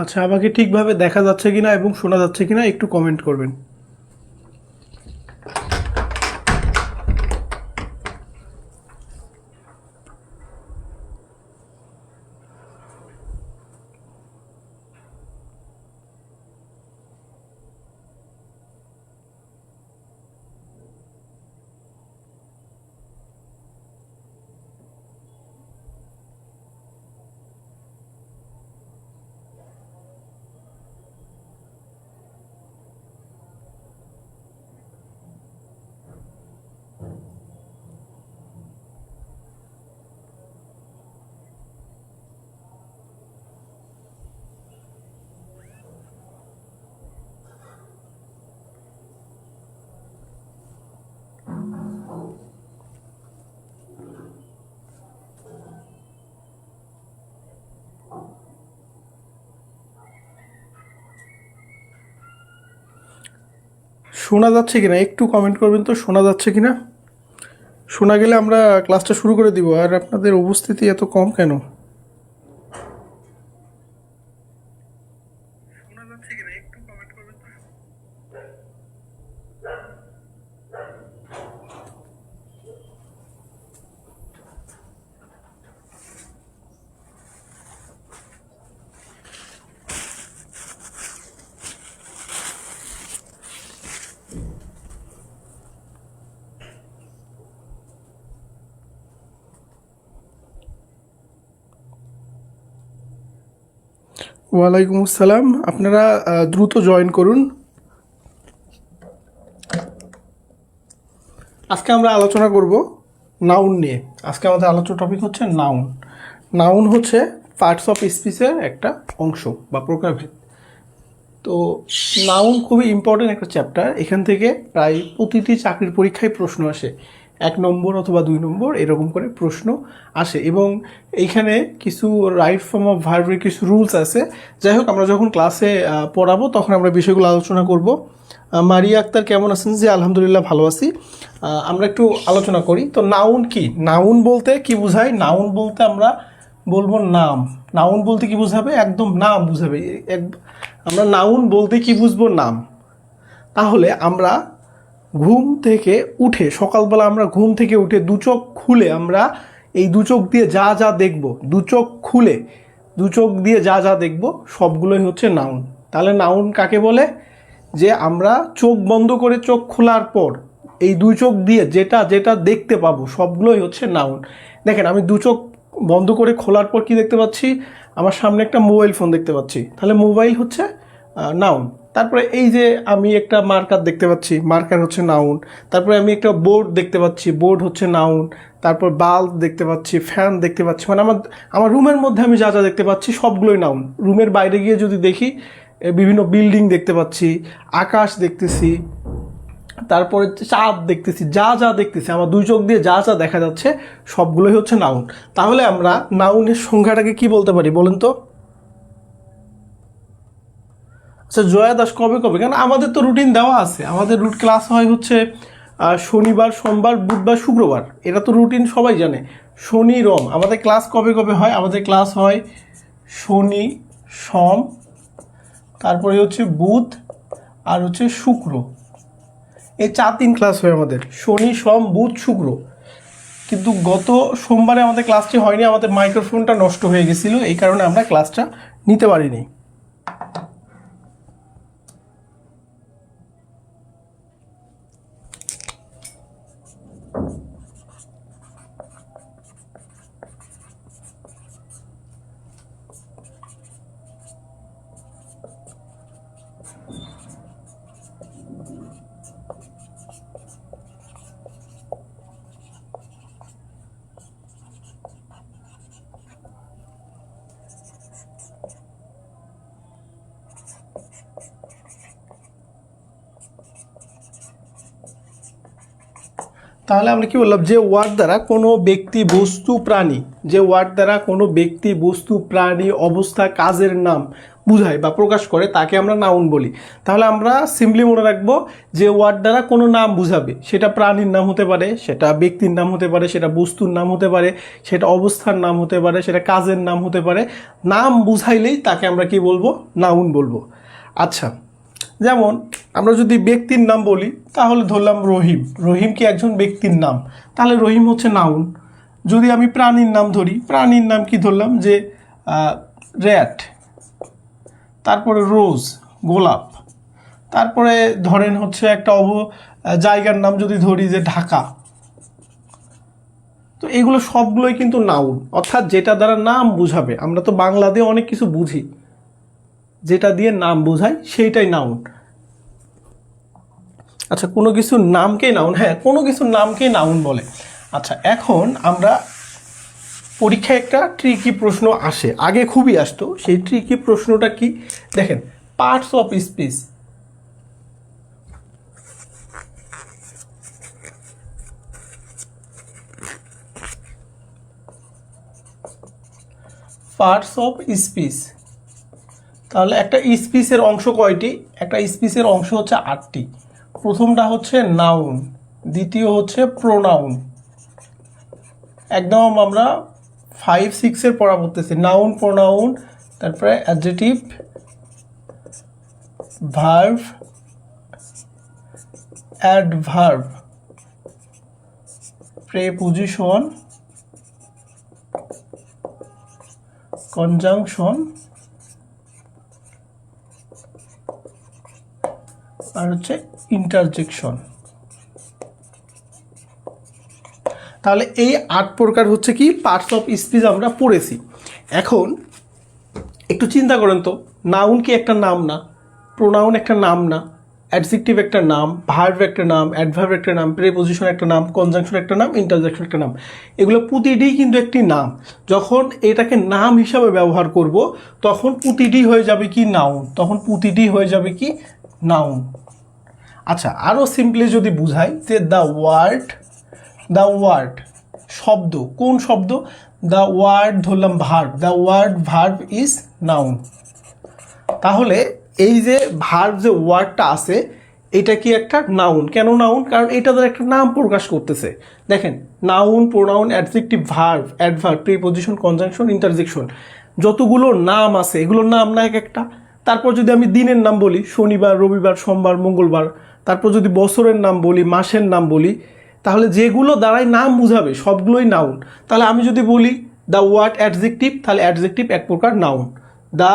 আচ্ছা, আমাকে ঠিকভাবে দেখা যাচ্ছে কিনা এবং শোনা যাচ্ছে কিনা একটু কমেন্ট করবেন। শোনা যাচ্ছে কিনা একটু কমেন্ট করবেন তো, শোনা যাচ্ছে কিনা। শোনা গেলে আমরা ক্লাসটা শুরু করে দিব। আর আপনাদের উপস্থিতি এত কম কেন? শোনা যাচ্ছে কিনা একটু কমেন্ট করবেন তো। ওয়ালাইকুম আসসালাম। আপনারা দ্রুত জয়েন করুন। আজকে আমরা আলোচনা করব নাউন নিয়ে। আজকে আমাদের আলোচনা টপিক হচ্ছে নাউন। নাউন হচ্ছে পার্টস অফ স্পিচের একটা অংশ বা প্রকারভেদ। তো নাউন খুবই ইম্পর্টেন্ট একটা চ্যাপ্টার। এখান থেকে প্রায় প্রতিটি চাকরির পরীক্ষায় প্রশ্ন আসে, 1 নম্বর অথবা 2 নম্বর এরকম করে প্রশ্ন আসে। এবং এইখানে কিছু রাইট ফর্ম অফ ভার্বের কিছু রুলস আছে। যাই হোক, আমরা যখন ক্লাসে পড়াবো তখন আমরা বিষয়গুলো আলোচনা করব। মারিয়া আক্তার কেমন আছেন? যে আলহামদুলিল্লাহ ভালো আছি। আমরা একটু আলোচনা করি। তো নাউন কি? নাউন বলতে কি বোঝায়? নাউন বলতে আমরা বলবো নাম। নাউন বলতে কি বোঝাবে? একদম নাম বুঝাবে। আমরা নাউন বলতে কি বুঝবো? নাম। তাহলে আমরা ঘুম থেকে উঠে, সকালবেলা আমরা ঘুম থেকে উঠে দু চোখ খুলে আমরা এই দু চোখ দিয়ে যা যা দেখব, দু চোখ খুলে দু চোখ দিয়ে যা যা দেখব সবগুলোই হচ্ছে নাউন। তাহলে নাউন কাকে বলে? যে আমরা চোখ বন্ধ করে চোখ খোলার পর এই দুই চোখ দিয়ে যেটা যেটা দেখতে পাবো সবগুলোই হচ্ছে নাউন। দেখেন, আমি দু চোখ বন্ধ করে খোলার পর কি দেখতে পাচ্ছি? আমার সামনে একটা মোবাইল ফোন দেখতে পাচ্ছি। তাহলে মোবাইল হচ্ছে নাউন। তারপরে এই যে আমি একটা মার্কার দেখতে পাচ্ছি, মার্কার হচ্ছে নাউন। তারপরে আমি একটা বোর্ড দেখতে পাচ্ছি, বোর্ড হচ্ছে নাউন। তারপর বাল্ব দেখতে পাচ্ছি, ফ্যান দেখতে পাচ্ছি। মানে আমার আমার রুমের মধ্যে আমি যা যা দেখতে পাচ্ছি সবগুলোই নাউন। রুমের বাইরে গিয়ে যদি দেখি, বিভিন্ন বিল্ডিং দেখতে পাচ্ছি, আকাশ দেখতেছি, তারপরে চাঁদ দেখতেছি, যা যা দেখতেছি, আমার দুই চোখ দিয়ে যা যা দেখা যাচ্ছে সবগুলোই হচ্ছে নাউন। তাহলে আমরা নাউনের সংখ্যাটাকে কি বলতে পারি বলেন তো? আচ্ছা, জয়া দাস কবে কবে? কারণ আমাদের তো রুটিন দেওয়া আছে। আমাদের রুট ক্লাস হয় হচ্ছে শনিবার, সোমবার, বুধবার, শুক্রবার। এটা তো রুটিন সবাই জানে। শনি রম আমাদের ক্লাস কবে কবে হয়? আমাদের ক্লাস হয় শনি, সোম, তারপরে হচ্ছে বুধ, আর হচ্ছে শুক্র। এই 4 দিন ক্লাস হয় আমাদের, শনি, সোম, বুধ, শুক্র। কিন্তু গত সোমবারে আমাদের ক্লাসটি হয়নি, আমাদের মাইক্রোফোনটা নষ্ট হয়ে গেছিলো, এই কারণে আমরা ক্লাসটা নিতে পারিনি। তাহলে আমরা কি বললাম, যে ওয়ার্ড দ্বারা কোনো ব্যক্তি বস্তু প্রাণী, যে ওয়ার্ড দ্বারা কোনো ব্যক্তি বস্তু প্রাণী অবস্থা কাজের নাম বুঝায় বা প্রকাশ করে তাকে আমরা নাউন বলি। তাহলে আমরা সিম্পলি মনে রাখবো যে ওয়ার্ড দ্বারা কোনো নাম বুঝাবে, সেটা প্রাণীর নাম হতে পারে, সেটা ব্যক্তির নাম হতে পারে, সেটা বস্তুর নাম হতে পারে, সেটা অবস্থার নাম হতে পারে, সেটা কাজের নাম হতে পারে। নাম বুঝাইলেই তাকে আমরা কি বলবো, নাউন বলবো। আচ্ছা, যেমন আমরা যদি ব্যক্তির নাম বলি তাহলে ধরলাম রহিম, রহিম কি একজন ব্যক্তির নাম, তাহলে রহিম হচ্ছে নাউন। যদি আমি প্রাণীর নাম ধরি, প্রাণীর নাম কি ধরলাম, যে র্যাট, তারপরে রোজ গোলাপ, তারপরে ধরেন হচ্ছে একটা জায়গার নাম যদি ধরি যে ঢাকা, তো এগুলো সবগুলোই কিন্তু নাউন, অর্থাৎ যেটা দ্বারা নাম বুঝাবে। আমরা তো বাংলা দিয়ে অনেক কিছু বুঝি, যেটা দিয়ে নাম বোঝায় সেইটাই নাউন। আচ্ছা, কোনো কিছুর নামকেই নাউন, হ্যাঁ কোনো কিছুর নামকেই নাউন বলে। আচ্ছা, এখন আমরা পরীক্ষায় একটা ট্রিকি প্রশ্ন আসে, আগে খুবই আসতো, সেই ট্রিকি প্রশ্নটা কি দেখেন, parts of speech. Parts of speech, তাহলে একটা স্পিচের অংশ কয়টি? একটা স্পিচের অংশ হচ্ছে 8টি। প্রথমটা হচ্ছে নাউন, দ্বিতীয় হচ্ছে প্রোনাউন, একদম আমরা 5-6 পড়া পড়তেছি, নাউন প্রোনাউন, তারপরে adjective, verb, adverb, preposition, conjunction, আর হচ্ছে ইন্টারজেকশন। তাহলে এই 8 প্রকার হচ্ছে কি পার্টস অফ স্পিচ আমরা পড়েছি। এখন একটু চিন্তা করেন তো, নাউন কি একটা নাম না? প্রোনাউন একটা নাম না? অ্যাডজেক্টিভ একটা নাম, ভার্ব একটা নাম, অ্যাডভার্ব একটা নাম, প্রেপোজিশন একটা নাম, কনজাংশন একটা নাম, ইন্টারজেকশন একটা নাম। এগুলো প্রতিটি কিন্তু একটি নাম। যখন এটাকে নাম হিসাবে ব্যবহার করব তখন প্রতিটি হয়ে যাবে কি নাউন, তখন প্রতিটি হয়ে যাবে কি নাউন। আচ্ছা, আরও সিম্পলি যদি বুঝাই যে দ্য ওয়ার্ড শব্দ, কোন শব্দ? দ্য ওয়ার্ড ধরলাম verb, the word verb is noun. তাহলে এই যে ভার্ব যে ওয়ার্ডটা আছে এটা কি একটা নাউন। কেন নাউন? কারণ এটা দ্বারা একটা নাম প্রকাশ করতেছে। দেখেন, noun, pronoun, adjective, verb, adverb, preposition, conjunction, interjection, যতগুলো নাম আছে এগুলোর নাম না এক একটা। তারপর যদি আমি দিনের নাম বলি, শনিবার, রবিবার, সোমবার, মঙ্গলবার, তারপর যদি বছরের নাম বলি, মাসের নাম বলি, তাহলে যেগুলো দ্বারাই নাম বুঝাবে সবগুলোই নাউন। তাহলে আমি যদি বলি দ্য ওয়ার্ড অ্যাডজেক্টিভ, তাহলে অ্যাডজেক্টিভ এক প্রকার নাউন। দ্য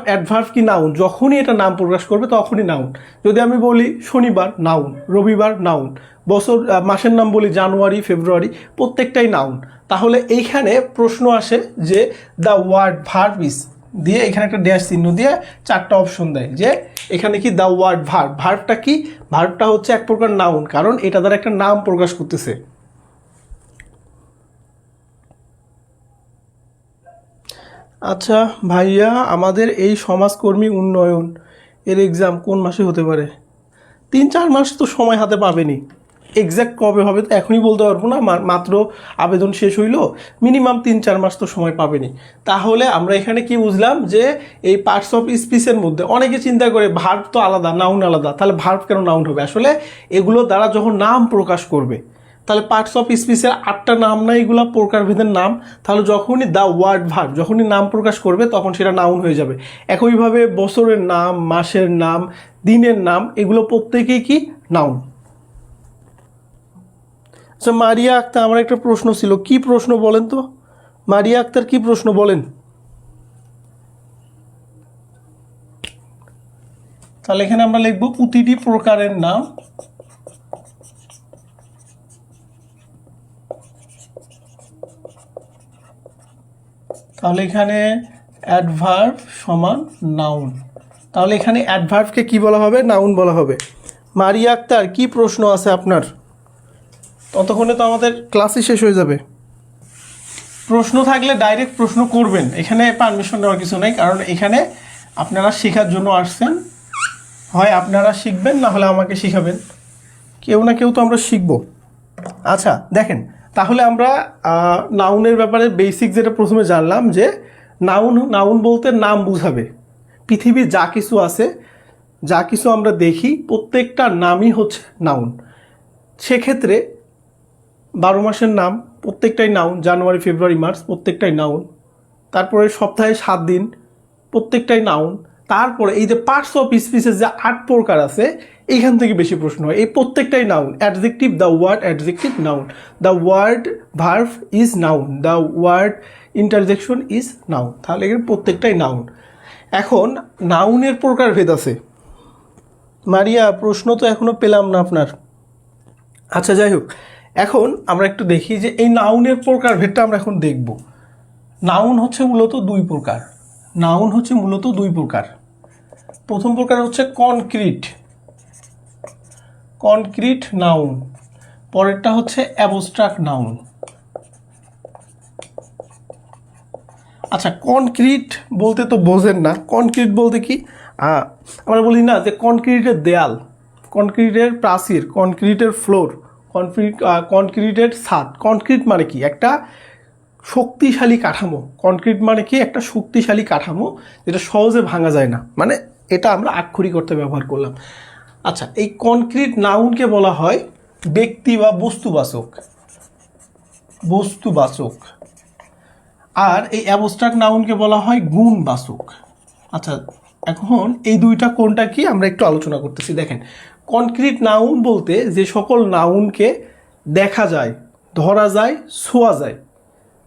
অ্যাডভার্ব কি নাউন, যখনই এটা নাম প্রকাশ করবে তখনই নাউন। যদি আমি বলি শনিবার, নাউন, রবিবার, নাউন, বছর মাসের নাম বলি জানুয়ারি, ফেব্রুয়ারি, প্রত্যেকটাই নাউন। তাহলে এইখানে প্রশ্ন আসে যে দ্য ওয়ার্ড ভার্ব ইজ দিয়ে এখানে একটা ড্যাশ চিহ্ন দিয়ে 4টা অপশন দেয় যে এখানে কি দ্য ওয়ার্ড ভার্বটা কি? ভার্বটা হচ্ছে এক প্রকার নাউন, কারণ এটা দ্বারা একটা নাম প্রকাশ করতেছে। আচ্ছা ভাইয়া, আমাদের এই সমাজকর্মী উন্নয়ন এর এক্সাম কোন মাসে হতে পারে? 3-4 মাস তো সময় হাতে পাবেনি। এক্স্যাক্ট কবে হবে তো এখনই বলতে পারবো না, মাত্র আবেদন শেষ হইল, মিনিমাম 3-4 মাস তো সময় পাবেনি। তাহলে আমরা এখানে কি বুঝলাম যে এই পার্টস অফ স্পিচের মধ্যে অনেকে চিন্তা করে ভার্ব তো আলাদা, নাউন আলাদা, তাহলে ভার্ব কেন নাউন হবে? আসলে এগুলো দ্বারা যখন নাম প্রকাশ করবে, তাহলে পার্টস অফ স্পিচের 8টা নাম না এগুলো প্রকারভেদের নাম, তাহলে যখনই দ্য ওয়ার্ড ভার্ব যখনই নাম প্রকাশ করবে তখন সেটা নাউন হয়ে যাবে। একইভাবে বছরের নাম, মাসের নাম, দিনের নাম, এগুলো প্রত্যেকেই কি নাউন। আচ্ছা মারিয়া আক্তার, আমার একটা প্রশ্ন ছিল, কি প্রশ্ন বলেন তো? মারিয়া আক্তার কি প্রশ্ন বলেন? তাহলে এখানে আমরা লিখবো প্রতিটি প্রকারের নাম তাহলে এখানে অ্যাডভার্ব সমান নাউন, তাহলে এখানে অ্যাডভার্বকে কি বলা হবে? নাউন বলা হবে। মারিয়া আক্তার কি প্রশ্ন আছে আপনার? ততক্ষণে তো আমাদের ক্লাসই শেষ হয়ে যাবে। প্রশ্ন থাকলে ডাইরেক্ট প্রশ্ন করবেন, এখানে পারমিশন নেওয়ার কিছু নেই, কারণ এখানে আপনারা শেখার জন্য আসছেন, হয় আপনারা শিখবেন না হলে আমাকে শিখাবেন, কেউ না কেউ তো আমরা শিখবো। আচ্ছা দেখেন, তাহলে আমরা নাউনের ব্যাপারে বেসিক যেটা প্রথমে জানলাম যে নাউন নাউন বলতে নাম বুঝাবে। পৃথিবীর যা কিছু আছে, যা কিছু আমরা দেখি, প্রত্যেকটা নামই হচ্ছে নাউন। সেক্ষেত্রে 12 মাসের নাম প্রত্যেকটাই নাউন, জানুয়ারি ফেব্রুয়ারি মার্চ প্রত্যেকটাই নাউন। তারপরে সপ্তাহে 7 দিন প্রত্যেকটাই নাউন। তারপরে এই যে পার্টস অফ স্পিচেস যে 8 প্রকার আছে, এইখান থেকে বেশি প্রশ্ন হয়। এই প্রত্যেকটাই noun. Adjective, the word adjective noun, the word verb is noun, the word interjection is noun. তাহলে এর প্রত্যেকটাই নাউন। এখন নাউনের প্রকারভেদ আছে। মারিয়া, প্রশ্ন তো এখনো পেলাম না আপনার। আচ্ছা যাই হোক, এখন আমরা একটু দেখি যে এই নাউনের প্রকারভেদটা আমরা এখন দেখব। নাউন হচ্ছে মূলত 2 প্রকার। নাউন হচ্ছে মূলত 2 প্রকার। প্রথম প্রকার হচ্ছে কনক্রিট, কনক্রিট নাউন। পরেরটা হচ্ছে অ্যাবস্ট্রাক্ট নাউন। আচ্ছা, কনক্রিট বলতে তো বোঝেন না। কনক্রিট বলতে কি, আমরা বলি না যে কনক্রিটের দেয়াল, কনক্রিটের প্রাচীর, কনক্রিটের ফ্লোর, কনক্রিটের ছাদ। কনক্রিট মানে কি, একটা শক্তিশালী কাঠামো। কনক্রিট মানে কি, একটা শক্তিশালী কাঠামো যেটা সহজে ভাঙা যায় না। মানে এটা আমরা আক্ষরিক অর্থে ব্যবহার করলাম। আচ্ছা, এই কনক্রিট নাউনকে বলা হয় ব্যক্তি বা বস্তুবাচক, বস্তুবাচক। আর এই অ্যাবস্ট্রাক্ট নাউনকে বলা হয় গুণবাচক। আচ্ছা, এখন এই দুইটা কোনটা কি আমরা একটু আলোচনা করতেছি। দেখেন, কনক্রিট নাউন বলতে যে সকল নাউনকে দেখা যায়, ধরা যায়, ছোঁয়া যায়,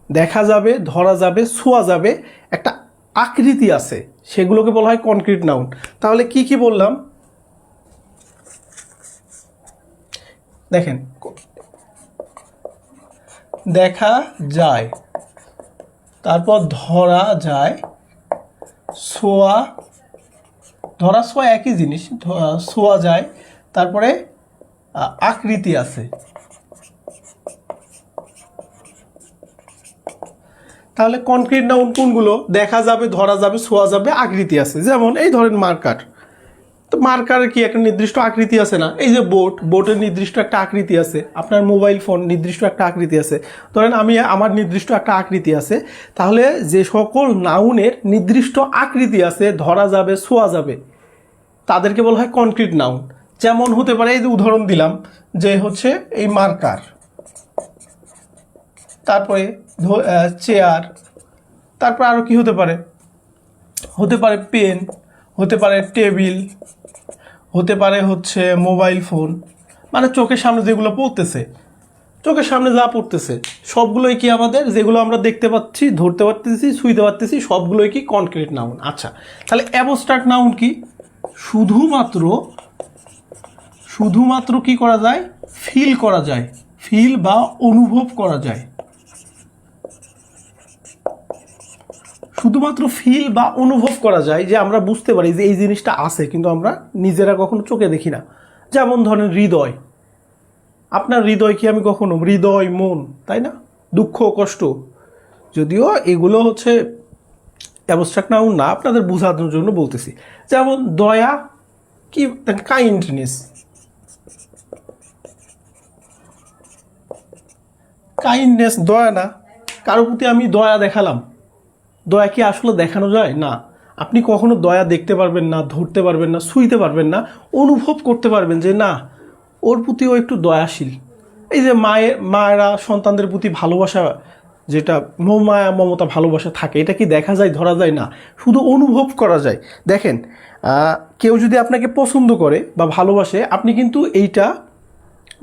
দেখা যাবে, ধরা যাবে, ছোঁয়া যাবে, একটা আকৃতি আছে, সেগুলোকে বলা হয় কনক্রিট নাউন। তাহলে কি কি বললাম দেখেন, দেখা যায়, তারপর ধরা যায়, ছোঁয়া, ধরা ছোঁয়া একই জিনিস, ছোঁয়া যায়, তারপরে আকৃতি আছে। তাহলে কনক্রিট নাউন কোনগুলো? দেখা যাবে, ধরা যাবে, ছোঁয়া যাবে, আকৃতি আছে। যেমন এই ধরেন মার্কার, তো মার্কারের কি একটা নির্দিষ্ট আকৃতি আছে না? এই যে বোট, বোটের নির্দিষ্ট একটা আকৃতি আছে। আপনার মোবাইল ফোন নির্দিষ্ট একটা আকৃতি আছে। ধরেন আমি, আমার নির্দিষ্ট একটা আকৃতি আছে। তাহলে যে সকল নাউনের নির্দিষ্ট আকৃতি আছে, ধরা যাবে, ছোঁয়া যাবে, তাদেরকে বলা হয় কনক্রিট নাউন। যেমন হতে পারে, এই যে উদাহরণ দিলাম যে হচ্ছে এই মার্কার, তারপরে চেয়ার, তারপর আরও কি হতে পারে? হতে পারে পেন, হতে পারে টেবিল, হতে পারে হচ্ছে মোবাইল ফোন। মানে চোখের সামনে যেগুলো পড়তেছে, চোখের সামনে যা পড়তেছে সবগুলোই কি আমাদের, যেগুলো আমরা দেখতে পাচ্ছি, ধরতে পারতেছি, ছুঁইতে পারতেছি, সবগুলোই কি কনক্রিট নাউন। আচ্ছা, তাহলে অ্যাবস্ট্রাক্ট নাউন কি? শুধুমাত্র কি করা যায়? ফিল করা যায়, ফিল বা অনুভব করা যায়। শুধুমাত্র ফিল বা অনুভব করা যায়, যে আমরা বুঝতে পারি যে এই জিনিসটা আছে, কিন্তু আমরা নিজেরা কখনো চোখে দেখি না। যেমন ধরেন হৃদয়, আপনার হৃদয় কি আমি কখনো, হৃদয়, মন, তাই না? দুঃখ, কষ্ট, যদিও এগুলো হচ্ছে অ্যাবস্ট্রাক্ট নাউন না, আপনাদের বোঝানোর জন্য বলতেছি। যেমন দয়া কি, কাইন্ডনেস, কাইন্ডনেস দয়া না? কারো প্রতি আমি দয়া দেখালাম, দয়া কি আসলে দেখানো যায়? না। আপনি কখনো দয়া দেখতে পারবেন না, ধরতে পারবেন না, ছুঁইতে পারবেন না, অনুভব করতে পারবেন যে না, ওর প্রতিও একটু দয়াশীল। এই যে মায়েরা সন্তানদের প্রতি ভালোবাসা, যেটা মায়া মমতা ভালোবাসা থাকে, এটা কি দেখা যায়, ধরা যায়? না, শুধু অনুভব করা যায়। দেখেন, কেউ যদি আপনাকে পছন্দ করে বা ভালোবাসে, আপনি কিন্তু এইটা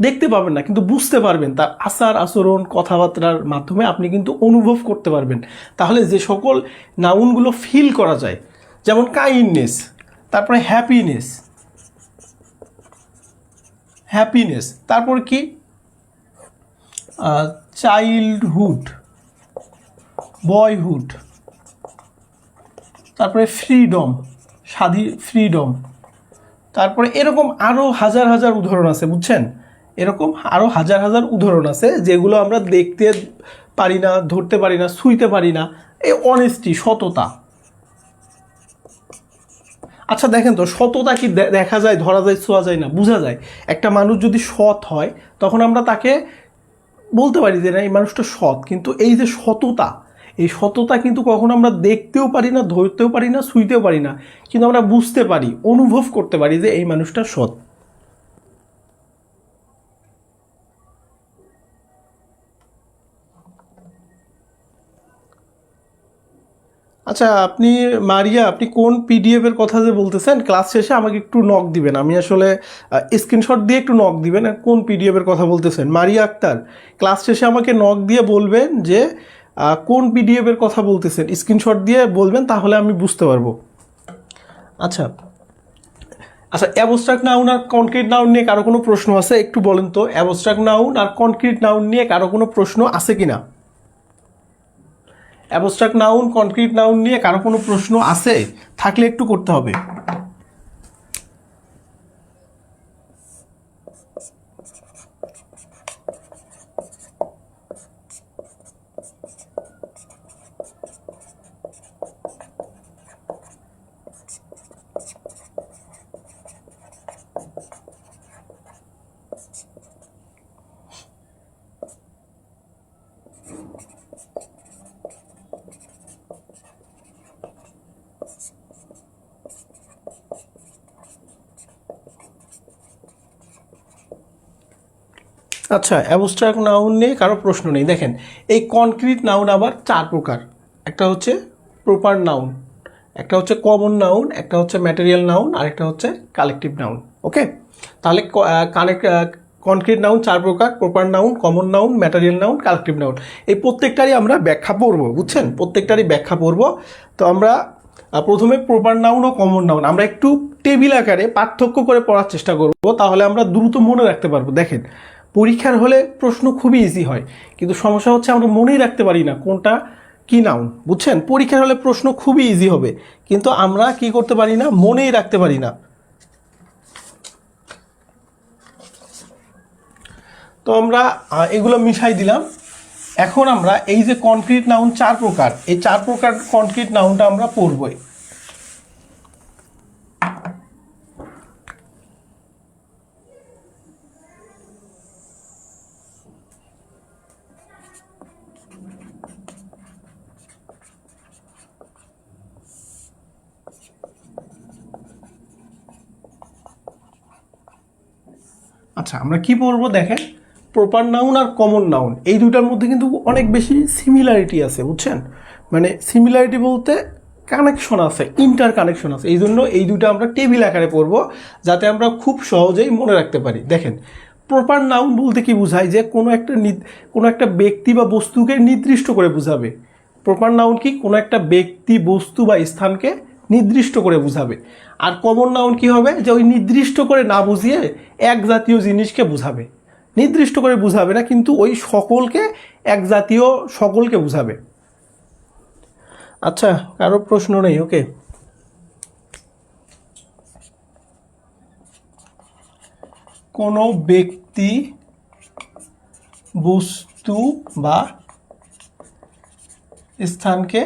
দেখতে পাবেন না, কিন্তু বুঝতে পারবেন, তার আচার আচরণ, কথাবার্তার মাধ্যমে আপনি কিন্তু অনুভব করতে পারবেন। তাহলে যে সকল নাউনগুলো ফিল করা যায়, যেমন কাইন্ডনেস, তারপরে হ্যাপিনেস, হ্যাপিনেস, তারপর কি চাইল্ডহুড, বয়হুড, তারপরে ফ্রিডম, ফ্রিডম, তারপরে এরকম আরও হাজার হাজার উদাহরণ আছে, বুঝছেন? এরকম আরও হাজার হাজার উদাহরণ আছে যেগুলো আমরা দেখতে পারি না, ধরতে পারি না, ছুঁইতে পারি না। এই অনেস্টি, সততা। আচ্ছা দেখেন তো, সততা কি দেখা যায়, ধরা যায়, ছোঁয়া যায়? না, বোঝা যায়। একটা মানুষ যদি সৎ হয়, তখন আমরা তাকে বলতে পারি যে না এই মানুষটা সৎ, কিন্তু এই যে সততা, এই সততা কিন্তু কখনো আমরা দেখতেও পারি না, ধরতেও পারি না, ছুঁইতেও পারি না, কিন্তু আমরা বুঝতে পারি, অনুভব করতে পারি যে এই মানুষটা সৎ। আচ্ছা, আপনি মারিয়া, আপনি কোন পিডিএফ এর কথা যে বলতেছেন, ক্লাস শেষে আমাকে একটু নক দিবেন, আমি আসলে স্ক্রিনশট দিয়ে একটু নক দিবেন কোন পিডিএফ এর কথা বলতেছেন। মারিয়া আক্তার, ক্লাস শেষে আমাকে নক দিয়ে বলবেন যে কোন পিডিএফ এর কথা বলতেছেন, স্ক্রিনশট দিয়ে বলবেন, তাহলে আমি বুঝতে পারবো। আচ্ছা আচ্ছা, অ্যাবস্ট্রাক্ট নাউন আর কনক্রিট নাউন নিয়ে কারো কোনো প্রশ্ন আছে? একটু বলেন তো, অ্যাবস্ট্রাক্ট নাউন আর কনক্রিট নাউন নিয়ে কারো কোনো প্রশ্ন আছে কিনা? অ্যাবস্ট্রাক্ট নাউন, কনক্রিট নাউন নিয়ে কারো কোনো প্রশ্ন আছে? থাকলে একটু করতে হবে। আচ্ছা, অ্যাবস্ট্রাক্ট নাউন নিয়ে কারো প্রশ্ন নেই। দেখেন, এই কনক্রিট নাউন আবার 4 প্রকার। একটা হচ্ছে প্রপার নাউন, একটা হচ্ছে কমন নাউন, একটা হচ্ছে ম্যাটেরিয়াল নাউন, আর একটা হচ্ছে কালেকটিভ নাউন। ওকে, তাহলে কনক্রিট নাউন 4 প্রকার: proper noun, common noun, material noun, collective noun. এই প্রত্যেকটারই আমরা ব্যাখ্যা পড়বো, বুঝছেন? প্রত্যেকটারই ব্যাখ্যা পড়বো। তো আমরা প্রথমে প্রপার নাউন ও কমন নাউন আমরা একটু টেবিল আকারে পার্থক্য করে পড়ার চেষ্টা করব, তাহলে আমরা দ্রুত মনে রাখতে পারবো। দেখেন, পরীক্ষার হলে প্রশ্ন খুবই ইজি হয়, কিন্তু সমস্যা হচ্ছে আমরা মনেই রাখতে পারি না কোনটা কি নাউন, বুঝছেন? পরীক্ষার হলে প্রশ্ন খুবই ইজি হবে, কিন্তু আমরা কি করতে পারি না, মনেই রাখতে পারি না। তো আমরা এগুলো মিশাই দিলাম। এখন আমরা এই যে কনক্রিট নাউন 4 প্রকার, এই 4 প্রকার কনক্রিট নাউনটা আমরা পড়বই। আচ্ছা, আমরা কি পড়বো? দেখেন, প্রপার নাউন আর কমন নাউন এই দুটার মধ্যে কিন্তু অনেক বেশি সিমিলারিটি আছে, বুঝছেন? মানে সিমিলারিটি বলতে কানেকশন আছে, ইন্টার কানেকশন আছে। এই জন্য এই দুটো আমরা টেবিল আকারে পড়বো, যাতে আমরা খুব সহজেই মনে রাখতে পারি। দেখেন, প্রপার নাউন বলতে কি বোঝায়? যে কোনো একটা ব্যক্তি বা বস্তুকে নির্দিষ্ট করে বোঝাবে। প্রপার নাউন কি? কোনো একটা ব্যক্তি, বস্তু বা স্থানকে নির্দিষ্ট করে বোঝাবে। আর কমন নাউন কি হবে? যে ওই নির্দিষ্ট করে না বুঝিয়ে এক জাতীয় জিনিসকে বোঝাবে। নির্দিষ্ট করে বুঝাবে না, কিন্তু ওই সকলকে, এক জাতীয় সকলকে বুঝাবে। আচ্ছা, কারো প্রশ্ন নেই? ওকে, কোনো ব্যক্তি, বস্তু বা স্থানকে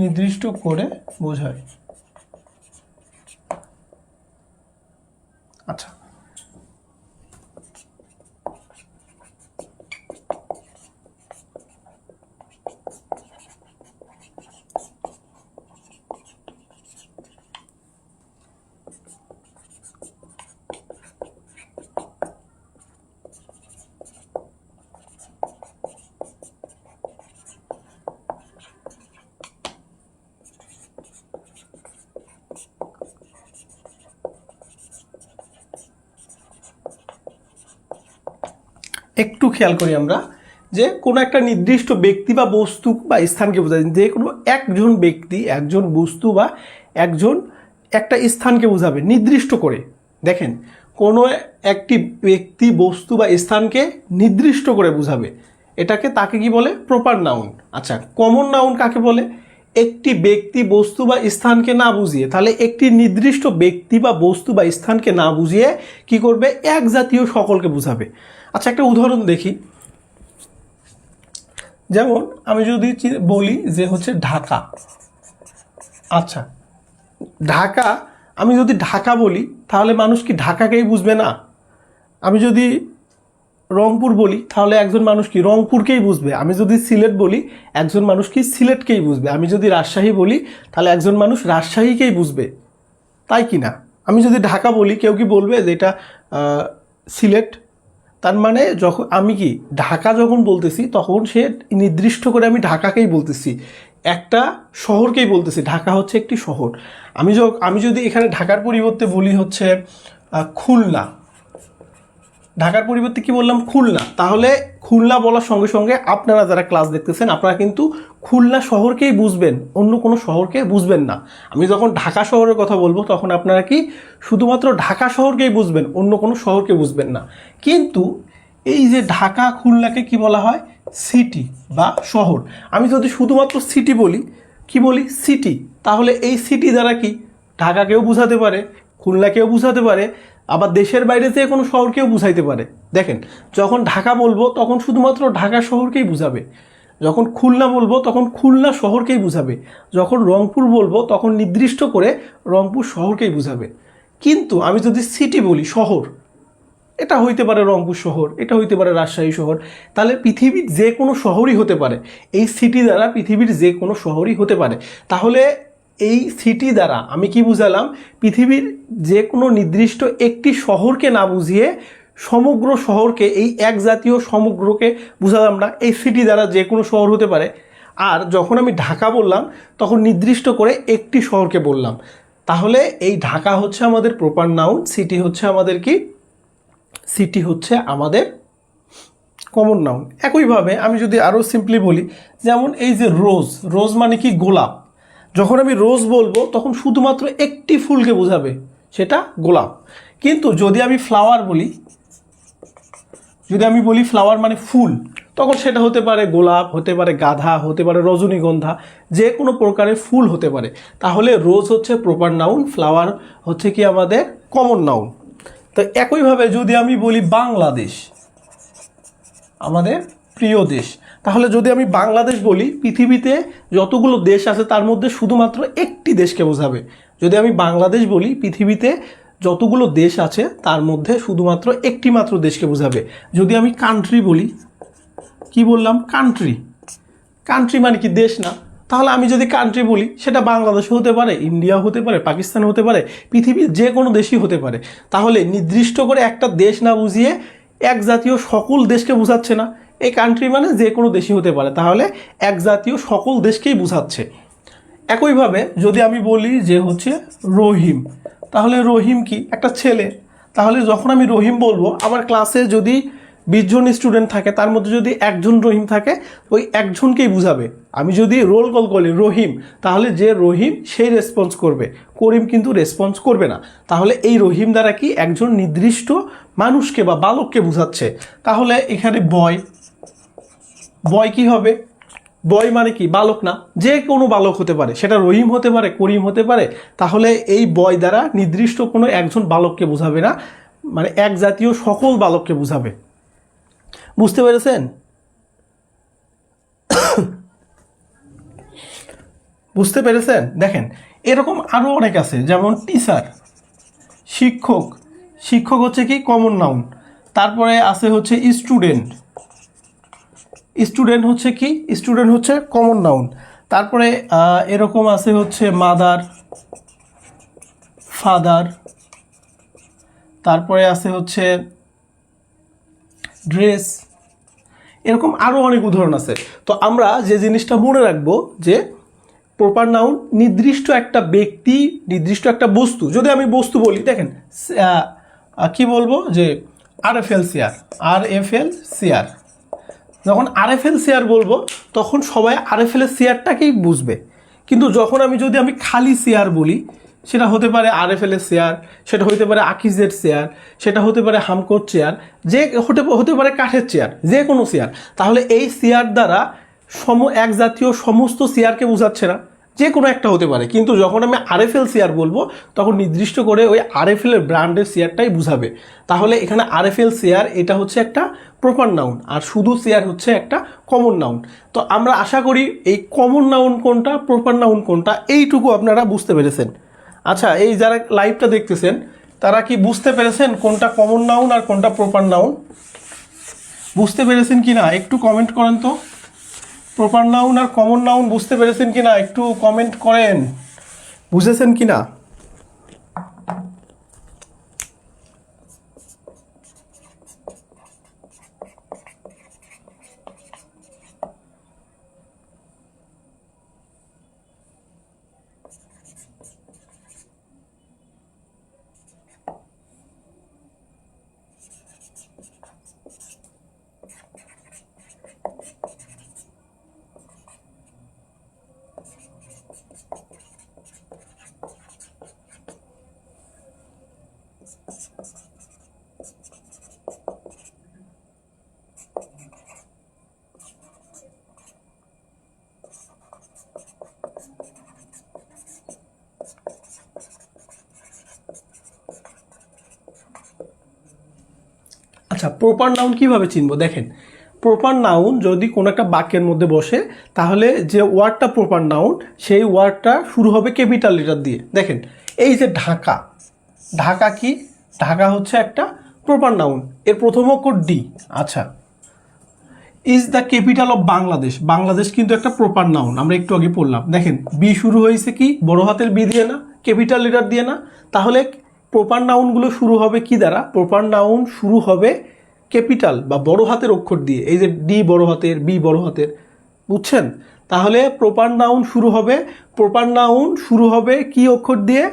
নির্দিষ্ট করে বোঝায়। আচ্ছা, একটু খেয়াল করি আমরা, যে কোনো একটা নির্দিষ্ট ব্যক্তি বা বস্তু বা স্থানকে বোঝায়। যে কোনো একজন ব্যক্তি, একজন বস্তু বা একটা স্থানকে বোঝাবে নির্দিষ্ট করে। দেখেন, কোনো একটি ব্যক্তি, বস্তু বা স্থানকে নির্দিষ্ট করে বোঝাবে, তাকে কি বলে? Proper noun. আচ্ছা, কমন নাউন কাকে বলে? একটি ব্যক্তি, বস্তু বা স্থানকে না বুঝিয়ে, তাহলে একটি নির্দিষ্ট ব্যক্তি বা বস্তু বা স্থানকে না বুঝিয়ে কি করবে? এক জাতীয় সকলকে বুঝাবে। আচ্ছা, একটা উদাহরণ দেখি। যেমন আমি যদি বলি যে হচ্ছে ঢাকা। আচ্ছা, ঢাকা আমি যদি ঢাকা বলি তাহলে মানুষ কি ঢাকাকেই বুঝবে না? আমি যদি রংপুর বলি তাহলে একজন মানুষ কি রংপুরকেই বুঝবে। আমি যদি সিলেট বলি একজন মানুষ কি সিলেটকেই বুঝবে। আমি যদি রাজশাহী বলি তাহলে একজন মানুষ রাজশাহীকেই বুঝবে, তাই কি না? আমি যদি ঢাকা বলি কেউ কি বলবে যে এটা সিলেট? তার মানে যখন আমি কি ঢাকা যখন বলতেছি তখন সে নির্দিষ্ট করে আমি ঢাকাকেই বলতেছি, একটা শহরকেই বলতেছি। ঢাকা হচ্ছে একটি শহর। আমি যদি এখানে ঢাকার পরিবর্তে বলি হচ্ছে খুলনা, ঢাকার পরিবর্তে কি বললাম? খুলনা, তাহলে খুলনা বলার সঙ্গে সঙ্গে আপনারা যারা ক্লাস দেখতেছেন আপনারা কিন্তু খুলনা শহরকেই বুঝবেন, অন্য কোনো শহরকে বুঝবেন না। আমি যখন ঢাকা শহরের কথা বলবো তখন আপনারা কি শুধুমাত্র ঢাকা শহরকেই বুঝবেন, অন্য কোনো শহরকে বুঝবেন না। কিন্তু এই যে ঢাকা খুলনাকে কি বলা হয়? সিটি বা শহর। আমি যদি শুধুমাত্র সিটি বলি, কি বলি? সিটি, তাহলে এই সিটি দ্বারা কি ঢাকাকেও বুঝাতে পারে, খুলনাকেও বুঝাতে পারে, আবার দেশের বাইরে থেকে কোনো শহরকেও বুঝাইতে পারে। দেখেন, যখন ঢাকা বলবো তখন শুধুমাত্র ঢাকা শহরকেই বুঝাবে, যখন খুলনা বলবো তখন খুলনা শহরকেই বুঝাবে, যখন রংপুর বলবো তখন নির্দিষ্ট করে রংপুর শহরকেই বুঝাবে। কিন্তু আমি যদি সিটি বলি, শহর, এটা হইতে পারে রংপুর শহর, এটা হইতে পারে রাজশাহী শহর, তাহলে পৃথিবীর যে কোনো শহরই হতে পারে। এই সিটি দ্বারা পৃথিবীর যে কোনো শহরই হতে পারে। তাহলে এই সিটি দ্বারা আমি কি বুঝালাম? পৃথিবীর যে কোনো নির্দিষ্ট একটি শহরকে না বুঝিয়ে সমগ্র শহরকে, এই এক জাতীয় সমগ্রকে বুঝালাম না? এই সিটি দ্বারা যে কোনো শহর হতে পারে। আর যখন আমি ঢাকা বললাম তখন নির্দিষ্ট করে একটি শহরকে বললাম। তাহলে এই ঢাকা হচ্ছে আমাদের প্রপার নাউন, সিটি হচ্ছে আমাদের কি? সিটি হচ্ছে আমাদের কমন নাউন। একইভাবে আমি যদি আরও সিম্পলি বলি, যেমন এই যে রোজ, রোজ মানে কি? গোলাপ। যখন আমি রোজ বলবো তখন শুধুমাত্র একটি ফুলকে বোঝাবে, সেটা গোলাপ। কিন্তু যদি আমি ফ্লাওয়ার বলি, যদি আমি বলি ফ্লাওয়ার মানে ফুল, তখন সেটা হতে পারে গোলাপ, হতে পারে গাঁদা, হতে পারে রজনীগন্ধা, যে কোনো প্রকারের ফুল হতে পারে। তাহলে রোজ হচ্ছে প্রপার নাউন, ফ্লাওয়ার হচ্ছে কি আমাদের কমন নাউন। তো একইভাবে যদি আমি বলি বাংলাদেশ, আমাদের প্রিয় দেশ, তাহলে যদি আমি বাংলাদেশ বলি পৃথিবীতে যতগুলো দেশ আছে তার মধ্যে শুধুমাত্র একটি দেশকে বোঝাবে। যদি আমি বাংলাদেশ বলি পৃথিবীতে যতগুলো দেশ আছে তার মধ্যে শুধুমাত্র একটি মাত্র দেশকে বোঝাবে। যদি আমি কান্ট্রি বলি, কি বললাম? কান্ট্রি। কান্ট্রি মানে কি? দেশ না? তাহলে আমি যদি কান্ট্রি বলি সেটা বাংলাদেশ হতে পারে, ইন্ডিয়া হতে পারে, পাকিস্তান হতে পারে, পৃথিবীর যে কোনো দেশই হতে পারে। তাহলে নির্দিষ্ট করে একটা দেশ না বুঝিয়ে এক জাতীয় সকল দেশকে বোঝাচ্ছে না? এই কান্ট্রি মানে যে কোনো দেশই হতে পারে, তাহলে এক জাতীয় সকল দেশকেই বোঝাচ্ছে। একইভাবে যদি আমি বলি যে হচ্ছে রহিম, তাহলে রহিম কি? একটা ছেলে। তাহলে যখন আমি রহিম বলবো, আমার ক্লাসে যদি 20 জন স্টুডেন্ট থাকে তার মধ্যে যদি একজন রহিম থাকে, ওই একজনকেই বুঝাবে। আমি যদি রোল কল করি রহিম, তাহলে যে রহিম সেই রেসপন্স করবে, করিম কিন্তু রেসপন্স করবে না। তাহলে এই রহিম দ্বারা কি একজন নির্দিষ্ট মানুষকে বা বালককে বুঝাচ্ছে। তাহলে এখানে বয়, বয় কি হবে? বয় মানে কি? বালক না? যে কোনো বালক হতে পারে, সেটা রহিম হতে পারে, করিম হতে পারে। তাহলে এই বয় দ্বারা নির্দিষ্ট কোনো একজন বালককে বোঝাবে না, মানে এক জাতীয় সকল বালককে বোঝাবে। বুঝতে পেরেছেন? বুঝতে পেরেছেন? দেখেন, এরকম আরও অনেক আছে, যেমন টিচার, শিক্ষক। শিক্ষক হচ্ছে কি? Common noun. তারপরে আছে হচ্ছে স্টুডেন্ট, স্টুডেন্ট হচ্ছে কি? স্টুডেন্ট হচ্ছে কমন নাউন। তারপরে এরকম আছে হচ্ছে মাদার, ফাদার। তারপরে আছে হচ্ছে ড্রেস। এরকম আরও অনেক উদাহরণ আছে। তো আমরা যে জিনিসটা মনে রাখবো যে প্রপার নাউন নির্দিষ্ট একটা ব্যক্তি, নির্দিষ্ট একটা বস্তু। যদি আমি বস্তু বলি, দেখেন কি বলবো যে RFL চেয়ার, RFL চেয়ার। যখন RFL চেয়ার বলবো তখন সবাই RFL এর চেয়ারটাকেই বুঝবে। কিন্তু যখন যদি আমি খালি চেয়ার বলি, সেটা হতে পারে RFL এর চেয়ার, সেটা হতে পারে আকিজের চেয়ার, সেটা হতে পারে হামকোর চেয়ার, যে হতে পারে কাঠের চেয়ার, যে কোনো চেয়ার। তাহলে এই চেয়ার দ্বারা এক জাতীয় সমস্ত চেয়ারকে বোঝাচ্ছে না, যে কোনো একটা হতে পারে। কিন্তু যখন আমি RFL চেয়ার বলবো তখন নির্দিষ্ট করে ওই RFL এর ব্র্যান্ডের চেয়ারটাই বুঝাবে। তাহলে এখানে RFL চেয়ার এটা হচ্ছে একটা প্রপার নাউন, আর শুধু চেয়ার হচ্ছে একটা কমন নাউন। তো আমরা আশা করি এই কমন নাউন কোনটা, প্রপার নাউন কোনটা, এইটুকু আপনারা বুঝতে পেরেছেন। আচ্ছা, এই যারা লাইভটা দেখতেছেন তারা কি বুঝতে পেরেছেন কোনটা কমন নাউন আর কোনটা প্রপার নাউন? বুঝতে পেরেছেন কি না একটু কমেন্ট করেন তো। প্রপার নাউন আর কমন নাউন বুঝতে পেরেছেন কি না একটু কমেন্ট করেন, বুঝেছেন কি না? আচ্ছা, প্রপার নাউন কিভাবে চিনবো? দেখেন, প্রপার নাউন যদি কোনো একটা বাক্যের মধ্যে বসে তাহলে যে ওয়ার্ডটা প্রপার নাউন সেই ওয়ার্ডটা শুরু হবে ক্যাপিটাল লেটার দিয়ে। দেখেন, এই যে ঢাকা, ঢাকা কি? ঢাকা হচ্ছে একটা প্রপার নাউন, এর প্রথম অক্ষর ডি। আচ্ছা, is the capital of Bangladesh, Bangladesh কিন্তু একটা প্রপার নাউন, আমরা একটু আগে পড়লাম। দেখেন, বি শুরু হয়েছে কি? বড় হাতের বি দিয়ে না, ক্যাপিটাল লেটার দিয়ে না। তাহলে প্রপার নাউনগুলো শুরু হবে কি দ্বারা? প্রপার নাউন শুরু হবে ক্যাপিটাল বা বড় হাতের অক্ষর দিয়ে। এই যে ডি বড় হাতের, বি বড় হাতের, বুঝছেন? তাহলে প্রপার নাউন শুরু হবে কি অক্ষর দিয়ে?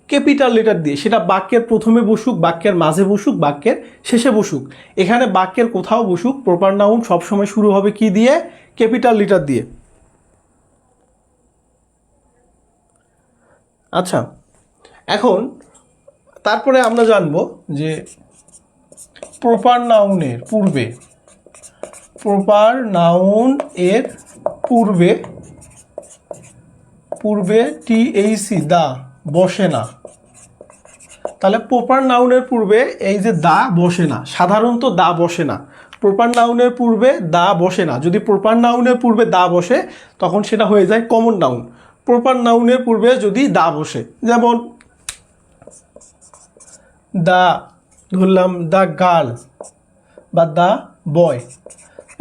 ক্যাপিটাল লেটার দিয়ে। সেটা বাক্যের প্রথমে বসুক, বাক্যের মাঝে বসুক, বাক্যের শেষে বসুক, এখানে বাক্যের কোথাও বসুক, প্রপার নাউন সবসময় শুরু হবে কি দিয়ে? ক্যাপিটাল লেটার দিয়ে। আচ্ছা, এখন তারপরে আমরা জানবো যে প্রপার নাউনের পূর্বে, প্রপার নাউন এর পূর্বে টিএইসি দা বসে না। তাহলে প্রপার নাউনের পূর্বে এই যে দা বসে না, সাধারণত দা বসে না। প্রপার নাউনের পূর্বে দা বসে না। যদি প্রপার নাউনের পূর্বে দা বসে তখন সেটা হয়ে যায় কমন নাউন। প্রপার নাউনের পূর্বে যদি দা বসে, যেমন দা, ধরলাম দা গার্ল বা দা বয়,